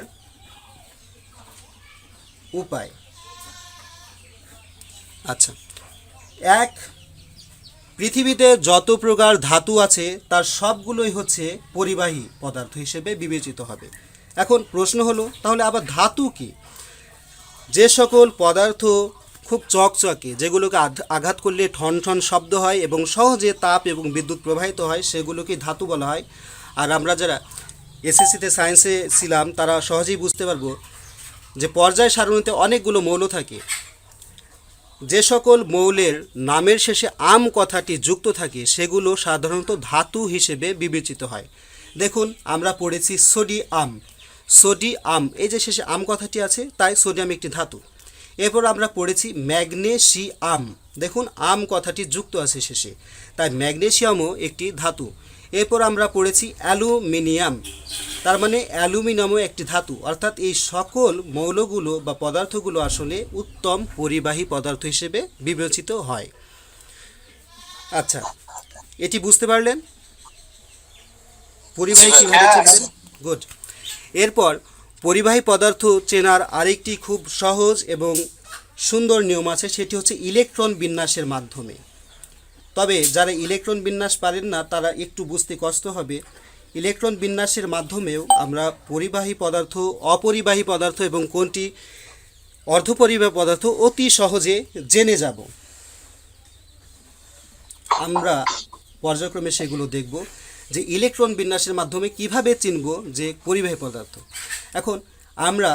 Speaker 1: উপায়। আচ্ছা, এক, পৃথিবীতে যত প্রকার ধাতু আছে তার সবগুলোই হচ্ছে পরিবাহী পদার্থ হিসেবে বিবেচিত হবে। এখন প্রশ্ন হলো, তাহলে আবার ধাতু কি? যে সকল পদার্থ খুব চকচকে, যেগুলোকে আঘাত করলে ঠন ঠন শব্দ হয় এবং সহজে তাপ এবং বিদ্যুৎ প্রবাহিত হয়, সেগুলোকে ধাতু বলা হয়। আর আমরা যারা এসএসসিতে সায়েন্সে ছিলাম তারা সহজেই বুঝতে পারবো যে পর্যায় সারণীতে অনেকগুলো মৌল থাকে। যে সকল মৌলের নামের শেষে আম কথাটি যুক্ত থাকে সেগুলো সাধারণত ধাতু হিসেবে বিবেচিত হয়। দেখুন, আমরা পড়েছি সোডিয়াম। সোডিয়াম, এই যে শেষে আম কথাটি আছে তাই সোডিয়াম একটি ধাতু। এরপর আমরা পড়েছি ম্যাগনেসিয়াম। দেখুন, আম কথাটি যুক্ত আছে শেষে, তাই ম্যাগনেসিয়ামও একটি ধাতু। এরপর আমরা পড়েছি অ্যালুমিনিয়াম, তার মানে অ্যালুমিনিয়ামও একটি ধাতু। অর্থাৎ এই সকল মৌলগুলো বা পদার্থগুলো আসলে উত্তম পরিবাহী পদার্থ হিসেবে বিবেচিত হয়। আচ্ছা, এটি বুঝতে পারলেন পরিবাহী কীভাবে চিনবেন? গুড। এরপর পরিবাহী পদার্থ চেনার আরেকটি খুব সহজ এবং সুন্দর নিয়ম আছে, সেটি হচ্ছে ইলেকট্রন বিন্যাসের মাধ্যমে। তবে যারা ইলেকট্রন বিন্যাস পারেন না তারা একটু বুঝতে কষ্ট হবে। ইলেকট্রন বিন্যাসের মাধ্যমেও আমরা পরিবাহী পদার্থ, অপরিবাহী পদার্থ এবং কোনটি অর্ধপরিবাহী পদার্থ অতি সহজে জেনে যাব। আমরা পর্যায়ক্রমে সেগুলো দেখব যে ইলেকট্রন বিন্যাসের মাধ্যমে কিভাবে চিনব যে পরিবাহী পদার্থ। এখন আমরা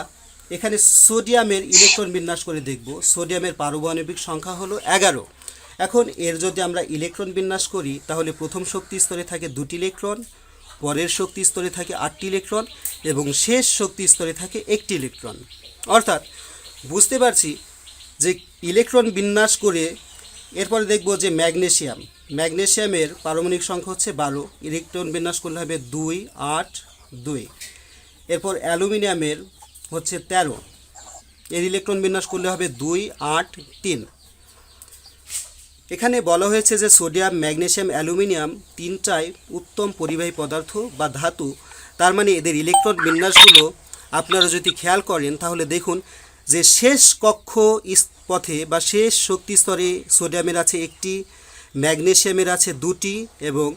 Speaker 1: এখানে সোডিয়ামের ইলেকট্রন বিন্যাস করে দেখব। সোডিয়ামের পারমাণবিক সংখ্যা হলো 11। এখন এর যদি আমরা ইলেকট্রন বিন্যাস করি তাহলে প্রথম শক্তি স্তরে থাকে 2টি ইলেকট্রন, পরের শক্তি স্তরে থাকে 8টি ইলেকট্রন এবং শেষ শক্তি স্তরে থাকে 1টি ইলেকট্রন। অর্থাৎ বুঝতে পারছি যে ইলেকট্রন বিন্যাস করে এরপরে দেখব যে ম্যাগনেসিয়ামের পারমাণবিক সংখ্যা হচ্ছে 12, ইলেকট্রন বিন্যাস করলে হবে 2, 8, 2। এরপর অ্যালুমিনিয়ামের হচ্ছে 13, এর ইলেকট্রন বিন্যাস করলে হবে 2, 8, 3। এখানে বলা হয়েছে যে সোডিয়াম, ম্যাগনেসিয়াম, অ্যালুমিনিয়াম তিনটাই উত্তম পরিবাহী পদার্থ বা ধাতু। তার মানে এদের ইলেকট্রন বিন্যাসগুলো আপনারা যদি খেয়াল করেন তাহলে দেখুন যে শেষ কক্ষ পথে বা শেষ শক্তি স্তরে সোডিয়ামের আছে 1টি, ম্যাগনেসিয়ামের আছে 2টি এবং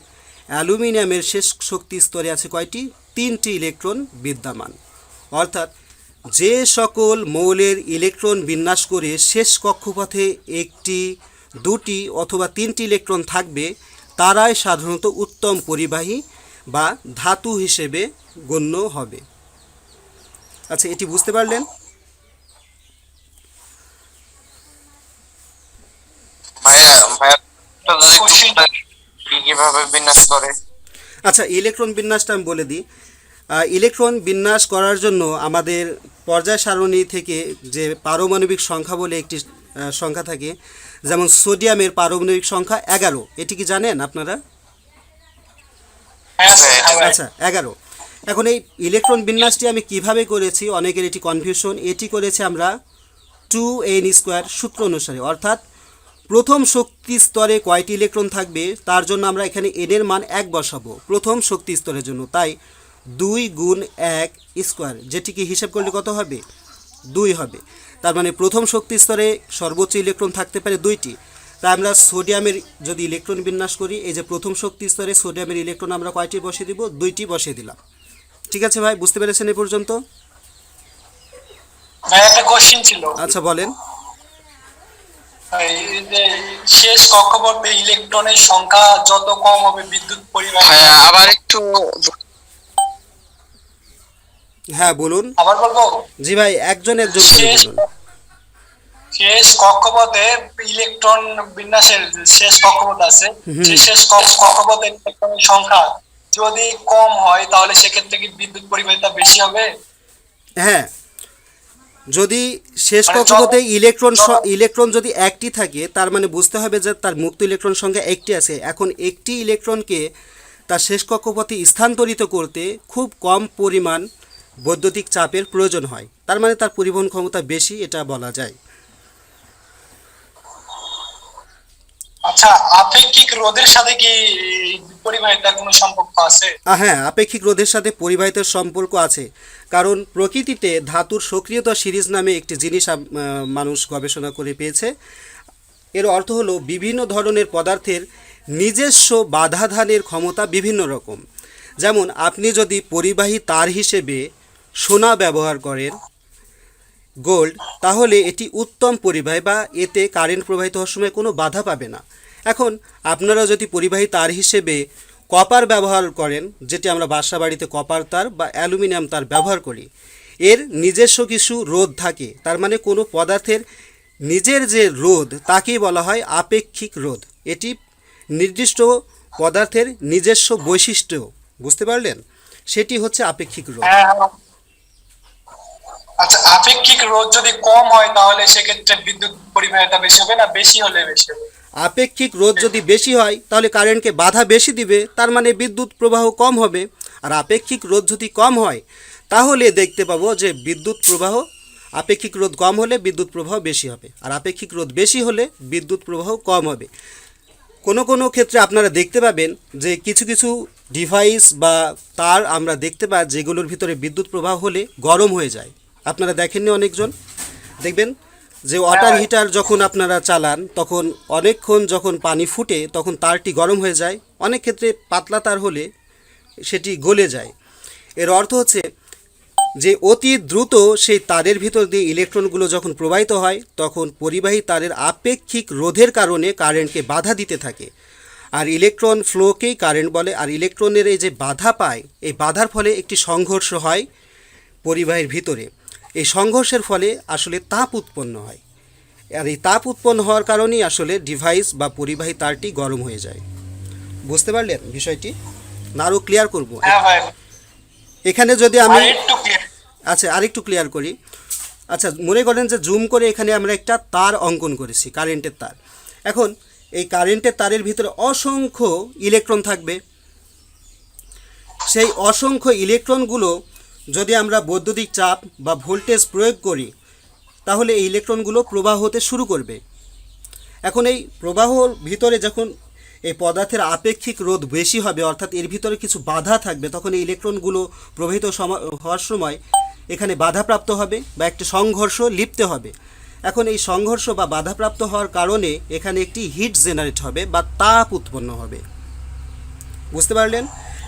Speaker 1: অ্যালুমিনিয়ামের শেষ শক্তি স্তরে আছে কয়টি? 3টি ইলেকট্রন বিদ্যমান। অর্থাৎ যে সকল মৌলের ইলেকট্রন বিন্যাস করে শেষ কক্ষপথে 1টি, 2টি অথবা 3টি ইলেকট্রন থাকবে তারাই সাধারণত উত্তম পরিবাহী বা ধাতু হিসেবে গণ্য হবে। আচ্ছা, এটি বুঝতে পারলেন?
Speaker 2: ভাইয়া ভাইয়া এটা যদি একটু বলেন, কিভাবে বিন্যাস করে?
Speaker 1: আচ্ছা, ইলেকট্রন বিন্যাসটা আমি বলে দিই। ইলেকট্রন বিন্যাস করার জন্য আমাদের পর্যায় সারণী থেকে যে পারমাণবিক সংখ্যা বলে একটি সংখ্যা থাকে, যেমন সোডিয়ামের পারমাণবিক সংখ্যা 11, এটি কি জানেন আপনারা? আচ্ছা, 11। এখন এই ইলেকট্রন বিন্যাসটি আমি কিভাবে করেছি, অনেকের এটি কনফিউশন। এটি করেছি আমরা 2n² সূত্র অনুসারে, অর্থাৎ প্রথম শক্তি স্তরে কয়টি ইলেকট্রন থাকবে তার জন্য আমরা এখানে n এর মান 1 বসাবো প্রথম শক্তি স্তরের জন্য। তাই 2 গুণ 1², যেটিকে হিসাব করলে কত হবে? 2 হবে। তার মানে প্রথম শক্তি স্তরে সর্বোচ্চ ইলেকট্রন থাকতে পারে 2টি। তাই আমরা সোডিয়ামের যদি ইলেকট্রন বিন্যাস করি, এই যে প্রথম শক্তি স্তরে সোডিয়ামের ইলেকট্রন আমরা কয়টি বসিয়ে দিব? 2টি বসিয়ে দিলাম। ঠিক আছে ভাই, বুঝতে পেরেছেন এই পর্যন্ত?
Speaker 3: ভাই একটা কোশ্চেন ছিল।
Speaker 1: আচ্ছা বলেন।
Speaker 3: এই যে শেষ কক্ষপথে ইলেকট্রনের সংখ্যা যত কম হবে বিদ্যুৎ পরিবাহী।
Speaker 2: ভাইয়া আবার একটু
Speaker 1: হ্যাঁ বলুন।
Speaker 3: আবার বলবো?
Speaker 1: জি ভাই, একজন একজন করে
Speaker 3: শেষ
Speaker 1: বলুন।
Speaker 3: শেষ কক্ষপথে ইলেকট্রন বিন্যাসের শেষ কক্ষপথ আছে, সেই শেষ কক্ষপথে ইলেকট্রনের সংখ্যা যদি কম হয় তাহলে সেক্ষেত্রে কি বিদ্যুৎ পরিবাহিতা বেশি হবে?
Speaker 1: হ্যাঁ, যদি শেষ
Speaker 3: মানে
Speaker 1: কক্ষপথে
Speaker 3: যত-
Speaker 1: ইলেকট্রন যদি একটি থাকে তার মানে বুঝতে হবে যে তার মুক্ত ইলেকট্রন সংখ্যা একটি আছে। এখন একটি ইলেকট্রনকে তার শেষ কক্ষপথে স্থানান্তরিত করতে খুব কম পরিমাণ বৈদ্যুতিক চাপের প্রয়োজন হয়, তার মানে তার পরিবহন ক্ষমতা বেশি, এটা বলা যায়।
Speaker 3: আচ্ছা, আপেক্ষিক রোধের সাথে কি পরিবাহিতার কোনো সম্পর্ক আছে?
Speaker 1: হ্যাঁ, আপেক্ষিক রোধের সাথে পরিবাহিতার সম্পর্ক আছে, কারণ প্রকৃতিতে ধাতুর সক্রিয়তা সিরিজ নামে একটি জিনিস মানুষ গবেষণা করে পেয়েছে। এর অর্থ হলো বিভিন্ন ধরনের পদার্থের নিজস্ব বাধাধানের ক্ষমতা বিভিন্ন রকম। যেমন আপনি যদি পরিবাহী তার হিসেবে সোনা ব্যবহার করেন, গোল্ড, তাহলে এটি উত্তম পরিবাহী বা এতে কারেন্ট প্রবাহিত হওয়ার সময় কোনো বাধা পাবে না। এখন আপনারা যদি পরিবাহী তার হিসেবে কপার ব্যবহার করেন, যেটি আমরা বাসা বাড়িতে কপার তার বা অ্যালুমিনিয়াম তার ব্যবহার করি, এর নিজস্ব কিছু রোধ থাকে। তার মানে কোনো পদার্থের নিজের যে রোধ তাকেই বলা হয় আপেক্ষিক রোধ। এটি নির্দিষ্ট পদার্থের নিজস্ব বৈশিষ্ট্য, বুঝতে পারলেন? সেটি হচ্ছে আপেক্ষিক রোধ।
Speaker 3: হ্যাঁ হ্যাঁ। আচ্ছা, আপেক্ষিক রোধ যদি কম হয় তাহলে সেক্ষেত্রে বিদ্যুৎ পরিবাহিতা বেশি হবে না বেশি হলে বেশি হবে?
Speaker 1: আপেক্ষিক রোধ যদি বেশি হয় তাহলে কারেন্টকে বাধা বেশি দিবে, তার মানে বিদ্যুৎ প্রবাহ কম হবে। আর আপেক্ষিক রোধ যদি কম হয় তাহলে দেখতে পাবো যে বিদ্যুৎ প্রবাহ, আপেক্ষিক রোধ কম হলে বিদ্যুৎ প্রবাহ বেশি হবে, আর আপেক্ষিক রোধ বেশি হলে বিদ্যুৎ প্রবাহ কম হবে। কোনো কোনো ক্ষেত্রে আপনারা দেখতে পাবেন যে কিছু কিছু ডিভাইস বা তার আমরা দেখতে পাই যেগুলোর ভিতরে বিদ্যুৎ প্রবাহ হলে গরম হয়ে যায়। আপনারা দেখেননি অনেকজন? দেখবেন যে ওয়াটার হিটার যখন আপনারা চালান তখন অনেকক্ষণ যখন পানি ফুটে তখন তারটি গরম হয়ে যায়। অনেক ক্ষেত্রে পাতলা তার হলে সেটি গলে যায়। এর অর্থ হচ্ছে যে অতি দ্রুত সেই তারের ভিতর দিয়ে ইলেকট্রনগুলো যখন প্রবাহিত হয় তখন পরিবাহী তারের আপেক্ষিক রোধের কারণে কারেন্টকে বাধা দিতে থাকে। আর ইলেকট্রন ফ্লোকেই কারেন্ট বলে। আর ইলেকট্রনের এই যে বাধা পায়, এই বাধার ফলে একটি সংঘর্ষ হয় পরিবাহীর ভিতরে। এই সংঘর্ষের ফলে আসলে তাপ উৎপন্ন হয়, আর এই তাপ উৎপন্ন হওয়ার কারণেই আসলে ডিভাইস বা পরিবাহী তারটি গরম হয়ে যায়। বুঝতে পারলেন বিষয়টি? না আরও ক্লিয়ার করব?
Speaker 3: হ্যাঁ ভাই,
Speaker 1: এখানে যদি আমি
Speaker 3: আর একটু clear।
Speaker 1: আচ্ছা আরেকটু ক্লিয়ার করি। আচ্ছা, মনে করেন যে জুম করে এখানে আমরা একটা তার অঙ্কন করেছি, কারেন্টের তার। এখন এই কারেন্টের তারের ভিতরে অসংখ্য ইলেকট্রন থাকবে। সেই অসংখ্য ইলেকট্রনগুলো যদি আমরা বৈদ্যুতিক চাপ বা ভোল্টেজ প্রয়োগ করি তাহলে এই ইলেকট্রনগুলো প্রবাহ হতে শুরু করবে। এখন এই প্রবাহর ভিতরে যখন এই পদার্থের আপেক্ষিক রোধ বেশি হবে, অর্থাৎ এর ভিতরে কিছু বাধা থাকবে, তখন এই ইলেকট্রনগুলো প্রবাহিত হওয়ার সময় এখানে বাধাপ্রাপ্ত হবে বা একটি সংঘর্ষ লিপ্ত হবে। এখন এই সংঘর্ষ বা বাধাপ্রাপ্ত হওয়ার কারণে এখানে একটি হিট জেনারেট হবে বা তাপ উৎপন্ন হবে। বুঝতে পারলেন?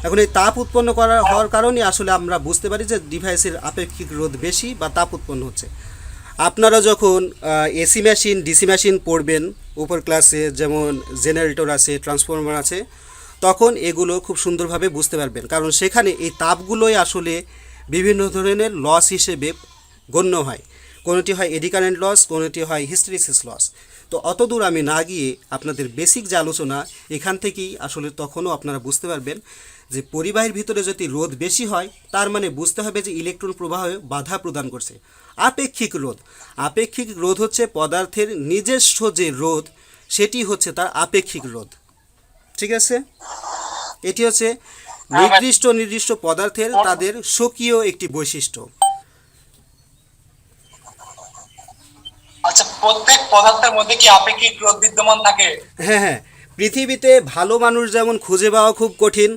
Speaker 1: এখন এই তাপ উৎপন্ন হওয়ার কারণে আসলে আমরা বুঝতে পারি যে ডিভাইসের আপেক্ষিক রোধ বেশি বা তাপ উৎপন্ন হচ্ছে। আপনারা যখন এসি মেশিন, ডিসি মেশিন পড়বেন উপর ক্লাসে, যেমন জেনারেটর আছে, ট্রান্সফরমার আছে, তখন এগুলো খুব সুন্দরভাবে বুঝতে পারবেন, কারণ সেখানে এই তাপগুলোই আসলে বিভিন্ন ধরনের লস হিসেবে গণ্য হয়। কোনোটি হয় এডি কারেন্ট লস, কোনোটি হয় হিস্টেরিসিস লস। তো অত দূর আমি না গিয়ে আপনাদের বেসিক যে আলোচনা, এখান থেকেই আসলে তখনও আপনারা বুঝতে পারবেন যে পরিবাহীর ভিতরে যদি রোধ বেশি হয় তার মানে বুঝতে হবে যে ইলেকট্রন প্রবাহে বাধা প্রদান করছে। আপেক্ষিক রোধ, আপেক্ষিক রোধ হচ্ছে পদার্থের নিজস্ব যে রোধ, সেটি হচ্ছে তার আপেক্ষিক রোধ। ঠিক আছে? এটি হচ্ছে নির্দিষ্ট পদার্থের তাদের স্বকীয় একটি বৈশিষ্ট্য।
Speaker 3: আচ্ছা, প্রত্যেক পদার্থের মধ্যে কি আপেক্ষিক রোধ বিদ্যমান থাকে?
Speaker 1: হ্যাঁ হ্যাঁ, পৃথিবীতে ভালো মানুষ যেমন খুঁজে পাওয়া খুব কঠিন,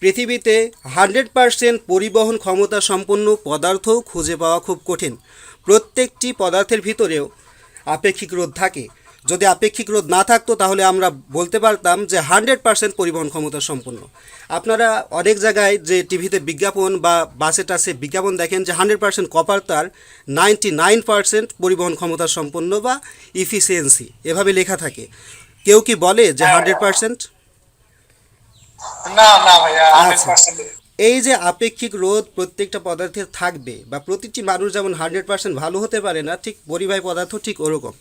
Speaker 1: পৃথিবীতে 100% পরিবহন ক্ষমতা সম্পন্ন পদার্থও খুঁজে পাওয়া খুব কঠিন। প্রত্যেকটি পদার্থের ভিতরেও আপেক্ষিক রোধ থাকে। যদি আপেক্ষিক রোধ না থাকতো তাহলে আমরা বলতে পারতাম যে 100% পরিবহন ক্ষমতা সম্পন্ন। আপনারা অনেক জায়গায় যে টিভিতে বিজ্ঞাপন বা বাসে টাসে বিজ্ঞাপন দেখেন যে 100% কপার তার 99% পরিবহন ক্ষমতা সম্পন্ন বা ইফিসিয়েন্সি, এভাবে লেখা থাকে। কেউ কি বলে যে 100%?
Speaker 3: না না ভাইয়া,
Speaker 1: আচ্ছা,
Speaker 3: 100%।
Speaker 1: এই যে আপেক্ষিক রোধ প্রত্যেকটা পদার্থের থাকবে, বা প্রতিটি মানুষ যেমন 100% ভালো হতে পারে না, ঠিক পরিবাহী পদার্থ ঠিক ওরকম,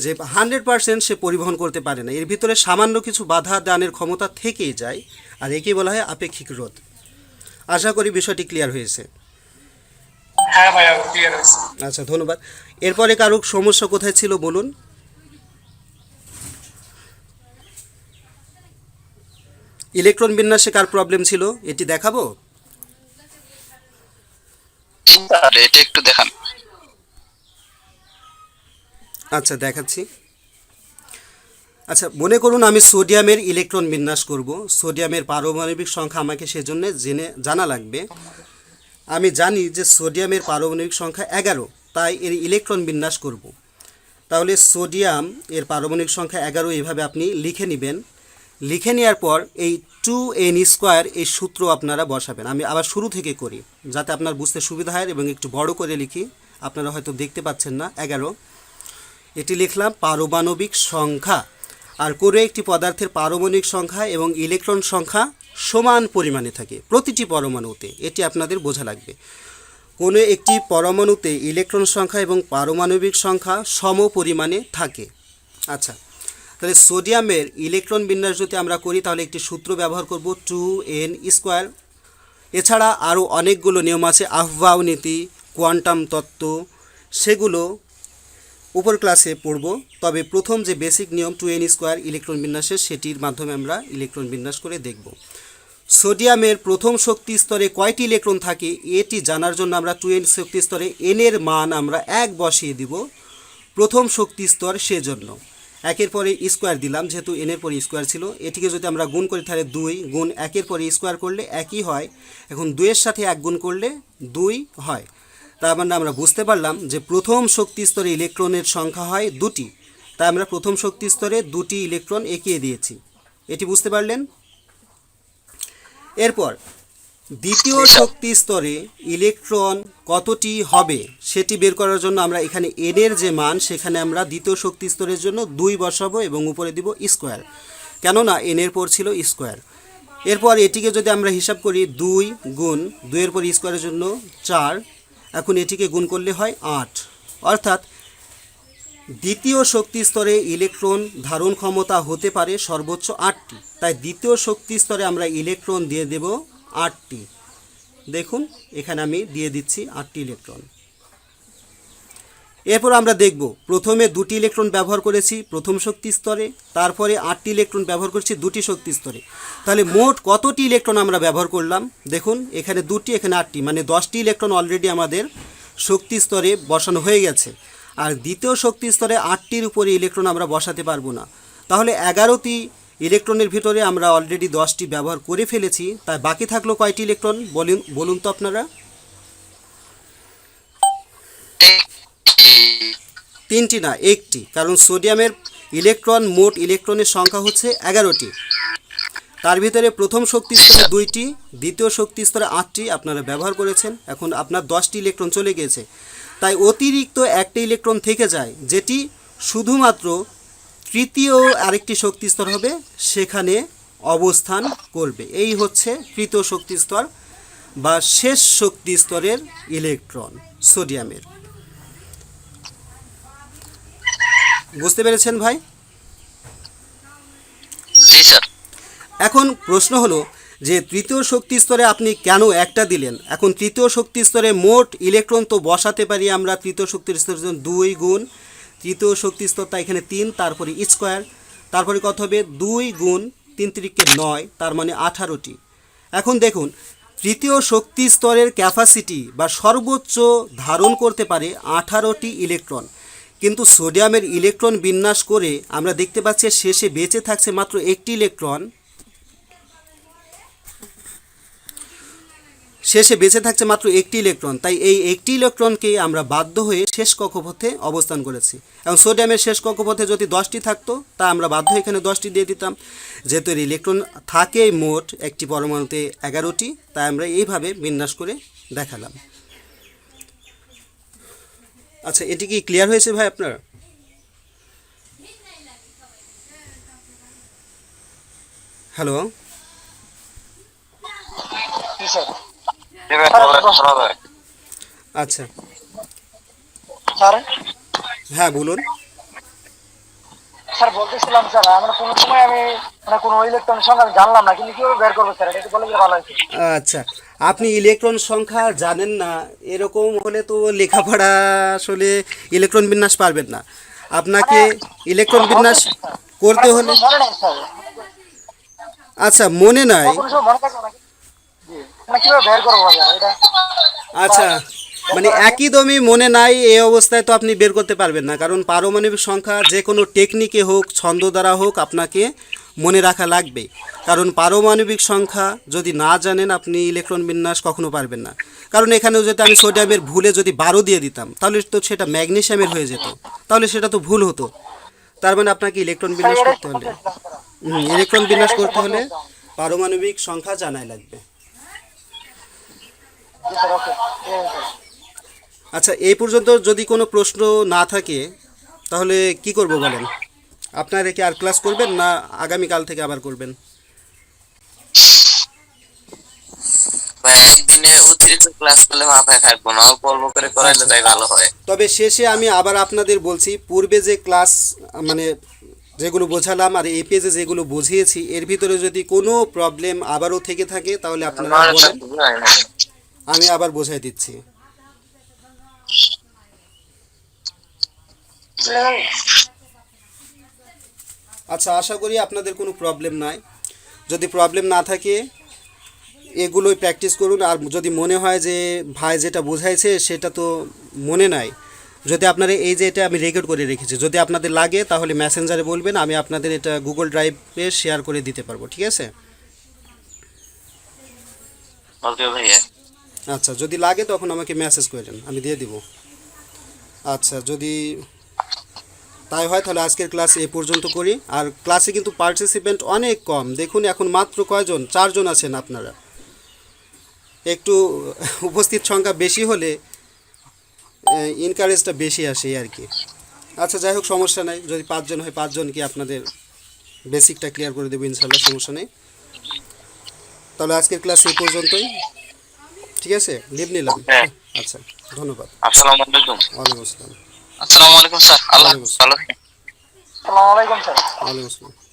Speaker 1: যে 100% সে পরিবহন করতে পারে না, এর ভিতরে সামান্য কিছু বাধা দানের ক্ষমতা থেকেই যায়, আর একেই বলা হয় আপেক্ষিক রোধ। আশা করি বিষয়টি ক্লিয়ার হয়েছে।
Speaker 3: হ্যাঁ ভাইয়া, ক্লিয়ার হয়েছে।
Speaker 1: আচ্ছা, ধন্যবাদ। এরপরে কারো সমস্যা কোথায় ছিল বলুন? ইলেকট্রন বিন্যাসে কার প্রবলেম ছিল এটি দেখাবো?
Speaker 2: স্যার এটা একটু দেখান।
Speaker 1: আচ্ছা, দেখাচ্ছি। আচ্ছা, মনে করুন আমি সোডিয়ামের ইলেকট্রন বিন্যাস করব। সোডিয়ামের পারমাণবিক সংখ্যা আমাকে সেজন্য জানা লাগবে। আমি জানি যে সোডিয়ামের পারমাণবিক সংখ্যা 11, তাই এর ইলেকট্রন বিন্যাস করব। তাহলে সোডিয়াম এর পারমাণবিক সংখ্যা 11 এভাবে আপনি লিখে নেবেন। লিখে নেওয়ার পর এই 2n² এই সূত্র আপনারা বসাবেন। আমি আবার শুরু থেকে করি যাতে আপনার বুঝতে সুবিধা হয়, এবং একটু বড় করে লিখি, আপনারা হয়তো দেখতে পাচ্ছেন না। 11 এটি লিখলাম পারমাণবিক সংখ্যা। আর করে একটি পদার্থের পারমাণবিক সংখ্যা এবং ইলেকট্রন সংখ্যা সমান পরিমাণে থাকে প্রতিটি পরমাণুতে, এটি আপনাদের বোঝা লাগবে। কোনো একটি পরমাণুতে ইলেকট্রন সংখ্যা এবং পারমাণবিক সংখ্যা সম পরিমাণে থাকে। আচ্ছা, তাহলে সোডিয়ামের ইলেকট্রন বিন্যাস যদি আমরা করি তাহলে একটি সূত্র ব্যবহার করব, 2n²। এছাড়া আরও অনেকগুলো নিয়ম আছে, আফবাউ নীতি, কোয়ান্টাম তত্ত্ব, সেগুলো উপর ক্লাসে পড়ব। তবে প্রথম যে বেসিক নিয়ম 2n² ইলেকট্রন বিন্যাসের, সেটির মাধ্যমে আমরা ইলেকট্রন বিন্যাস করে দেখব। সোডিয়ামের প্রথম শক্তি স্তরে কয়টি ইলেকট্রন থাকে এটি জানার জন্য আমরা 2n শক্তি স্তরে n এর মান আমরা 1 বসিয়ে দিব প্রথম শক্তি স্তর, সেজন্য 1-এর পরে স্কোয়ার দিলাম, যেহেতু n এর পরে স্কোয়ার ছিল। এটিকে যদি আমরা গুণ করি তাহলে 2 গুণ 1-এর পরে স্কোয়ার করলে 1ই হয়। এখন 2-এর সাথে 1 গুণ করলে 2 হয়। তার মানে আমরা বুঝতে পারলাম যে প্রথম শক্তি স্তরে ইলেকট্রনের সংখ্যা হয় 2টি, তাই আমরা প্রথম শক্তি স্তরে 2টি ইলেকট্রন এঁকিয়ে দিয়েছি। এটি বুঝতে পারলেন? এরপর দ্বিতীয় শক্তি স্তরে ইলেকট্রন কতটি হবে সেটি বের করার জন্য আমরা এখানে n এর যে মান, সেখানে আমরা দ্বিতীয় শক্তি স্তরের জন্য 2 বসাবো এবং উপরে দিব স্কোয়ার, কেননা n এর পর ছিল স্কোয়ার। এরপর এটিকে যদি আমরা হিসাব করি, 2 গুণ 2-এর পর স্কোয়ারের জন্য 4, এখন এটিকে গুণ করলে হয় 8। অর্থাৎ দ্বিতীয় শক্তি স্তরে ইলেকট্রন ধারণ ক্ষমতা হতে পারে সর্বোচ্চ 8টি, তাই দ্বিতীয় শক্তি স্তরে আমরা ইলেকট্রন দিয়ে দেব 8টি। দেখুন এখানে আমি দিয়ে দিচ্ছি 8টি ইলেকট্রন। এরপর আমরা দেখব প্রথমে 2টি ইলেকট্রন ব্যবহার করেছি প্রথম শক্তি স্তরে, তারপরে 8টি ইলেকট্রন ব্যবহার করেছি 2টি শক্তি স্তরে। তাহলে মোট কতটি ইলেকট্রন আমরা ব্যবহার করলাম? দেখুন এখানে 2টি, এখানে 8টি, মানে 10টি ইলেকট্রন অলরেডি আমাদের শক্তি স্তরে বসানো হয়ে গেছে। আর দ্বিতীয় শক্তি স্তরে 8টির উপরে ইলেকট্রন আমরা বসাতে পারবো না। তাহলে 11টি ইলেকট্রনের ভিতরে আমরা অলরেডি 10টি ব্যবহার করে ফেলেছি, তাই বাকি থাকলো কয়টি ইলেকট্রন বলুন বলুন তো আপনারা? 3টি না, 1টি, কারণ সোডিয়ামের মোট ইলেকট্রনের সংখ্যা হচ্ছে 11টি। তার ভিতরে প্রথম শক্তি স্তরে 2টি, দ্বিতীয় শক্তি স্তরে 8টি আপনারা ব্যবহার করেছেন। এখন আপনার 10টি ইলেকট্রন চলে গিয়েছে, তাই অতিরিক্ত একটা ইলেকট্রন থেকে যায়, যেটি শুধুমাত্র তৃতীয় আরেকটি শক্তি স্তর হবে সেখানে অবস্থান করবে। এই হচ্ছে তৃতীয় শক্তি স্তর বা শেষ শক্তি স্তরের ইলেকট্রন সোডিয়ামের। বুঝতে পেরেছেন ভাই?
Speaker 2: জি স্যার।
Speaker 1: এখন প্রশ্ন হলো যে তৃতীয় শক্তি স্তরে আপনি কেন একটা দিলেন? এখন তৃতীয় শক্তি স্তরে মোট ইলেকট্রন তো বসাতে পারি আমরা তৃতীয় শক্তির স্তরের জন্য 2 গুণ তৃতীয় শক্তি স্তরটা এখানে 3, তারপরে স্কোয়ার, তারপরে কত হবে 2 গুণ 3 × 9, তার মানে 18টি। এখন দেখুন তৃতীয় শক্তি স্তরের ক্যাপাসিটি বা সর্বোচ্চ ধারণ করতে পারে 18টি ইলেকট্রন, কিন্তু সোডিয়ামের ইলেকট্রন বিন্যাস করে আমরা দেখতে পাচ্ছি শেষে বেঁচে থাকছে মাত্র একটি ইলেকট্রন। তাই এই একটি ইলেকট্রনকে আমরা বাধ্য হয়ে শেষ কক্ষপথে অবস্থান করেছি। এবং সোডিয়ামের শেষ কক্ষপথে যদি 10টি থাকতো তা আমরা বাধ্য এখানে 10টি দিয়ে দিতাম। যেহেতু এর ইলেকট্রন থাকে মোট একটি পরমাণুতে 11টি, তাই আমরা এইভাবে বিন্যাস করে দেখালাম। আচ্ছা, এটি কি ক্লিয়ার হয়েছে ভাই আপনার? হ্যালো, আচ্ছা,
Speaker 3: স্যার
Speaker 1: হ্যাঁ বলুন।
Speaker 3: স্যার বলতেছিলাম স্যার, আমরা কোনো সময় আমি মানে কোনো ইলেকট্রনের সংখ্যা আমি জানলাম না, কিন্তু কিভাবে বের করবো স্যার, এটা একটু বলে দিলে ভালো হয়েছে।
Speaker 1: আচ্ছা, আপনি ইলেকট্রন সংখ্যা জানেন না, এরকম হলে তো লেখাপড়া আসলে ইলেকট্রন বিন্যাস পারবেন না। আপনাকে ইলেকট্রন বিন্যাস করতে হলে,
Speaker 3: মনে নেই স্যার,
Speaker 1: আচ্ছা মনে নাই,
Speaker 3: কোনো সময় মনে থাকে না, জি মানে কিভাবে বের করবো স্যার এটা?
Speaker 1: আচ্ছা মানে একই দমই মনে নাই, এই অবস্থায় তো আপনি বের করতে পারবেন না, কারণ পারমাণবিক সংখ্যা যে কোনো টেকনিকে হোক ছন্দ দ্বারা হোক আপনাকে মনে রাখা লাগবে। কারণ পারমাণবিক সংখ্যা যদি না জানেন আপনি ইলেকট্রন বিন্যাস কখনো পারবেন না। কারণ এখানেও যদি আমি সোডিয়ামের ভুলে যদি 12 দিয়ে দিতাম তাহলে তো সেটা ম্যাগনেসিয়ামের হয়ে যেত, তাহলে সেটা তো ভুল হতো। তার মানে আপনাকে ইলেকট্রন বিন্যাস করতে হলে পারমাণবিক সংখ্যা জানাই লাগবে।
Speaker 3: জি স্যার, ওকে, ঠিক আছে স্যার।
Speaker 1: আচ্ছা, এই পর্যন্ত যদি কোনো প্রশ্ন না থাকে তাহলে কি করব বলেন? আপনারা কি আর ক্লাস করবেন না আগামীকাল থেকে আবার করবেন?
Speaker 2: ভাই একদিনে অতিরিক্ত ক্লাস করলে মাথায় থাকবো না, অল্প অল্প করে করাইলে তাই ভালো হয়।
Speaker 1: তবে শেষে আমি আবার আপনাদের বলছি, পূর্বে যে ক্লাস মানে যেগুলো বোঝালাম আর এই পেজে যেগুলো বুঝিয়েছি এর ভিতরে যদি কোনো প্রবলেম আবারও থেকে থাকে তাহলে আপনারা বলেন, আমি আবার বোঝাই দিচ্ছি। আচ্ছা, আশা করি আপনাদের কোনো প্রবলেম নাই। যদি প্রবলেম না থাকে এগুলোই প্র্যাকটিস করুন। আর যদি মনে হয় যে ভাই যেটা বোঝাইছে সেটা তো মনে নাই, যদি আপনারা এই যে এটা আমি রেকর্ড করে রেখেছি, যদি আপনাদের লাগে তাহলে মেসেঞ্জারে বলবেন, আমি আপনাদের এটা গুগল ড্রাইভে শেয়ার করে দিতে পারবো, ঠিক আছে?
Speaker 2: ওকে ভাইয়া।
Speaker 1: আচ্ছা, যদি লাগে তখন আমাকে মেসেজ করেন, আমি দিয়ে দিব। আচ্ছা, যদি তাই হয় তাহলে আজকের ক্লাস এ পর্যন্ত করি। আর ক্লাসে কিন্তু পার্টিসিপেন্ট অনেক কম, দেখুন এখন মাত্র কয়জন, 4 জন আছেন আপনারা। একটু উপস্থিত সংখ্যা বেশি হলে ইনকারেজটা বেশি আসে আর কি। আচ্ছা, যাই হোক, সমস্যা নাই, যদি 5 জন হয় 5 জনকে আপনাদের বেসিকটা ক্লিয়ার করে দেবো ইনশাল্লাহ, সমস্যা নেই। তাহলে আজকের ক্লাস এই পর্যন্তই, ঠিক আছে? লিভ নিলাম। আচ্ছা, ধন্যবাদ।
Speaker 2: আসসালামু আলাইকুম।
Speaker 1: ওয়ালাইকুম আসসালাম।
Speaker 2: আসসালামু আলাইকুম স্যার, আল্লাহ
Speaker 1: ওয়ালাইকুম
Speaker 2: ভালো থাকেন।
Speaker 3: আসসালামু আলাইকুম স্যার।
Speaker 1: ওয়ালাইকুম আসসালাম।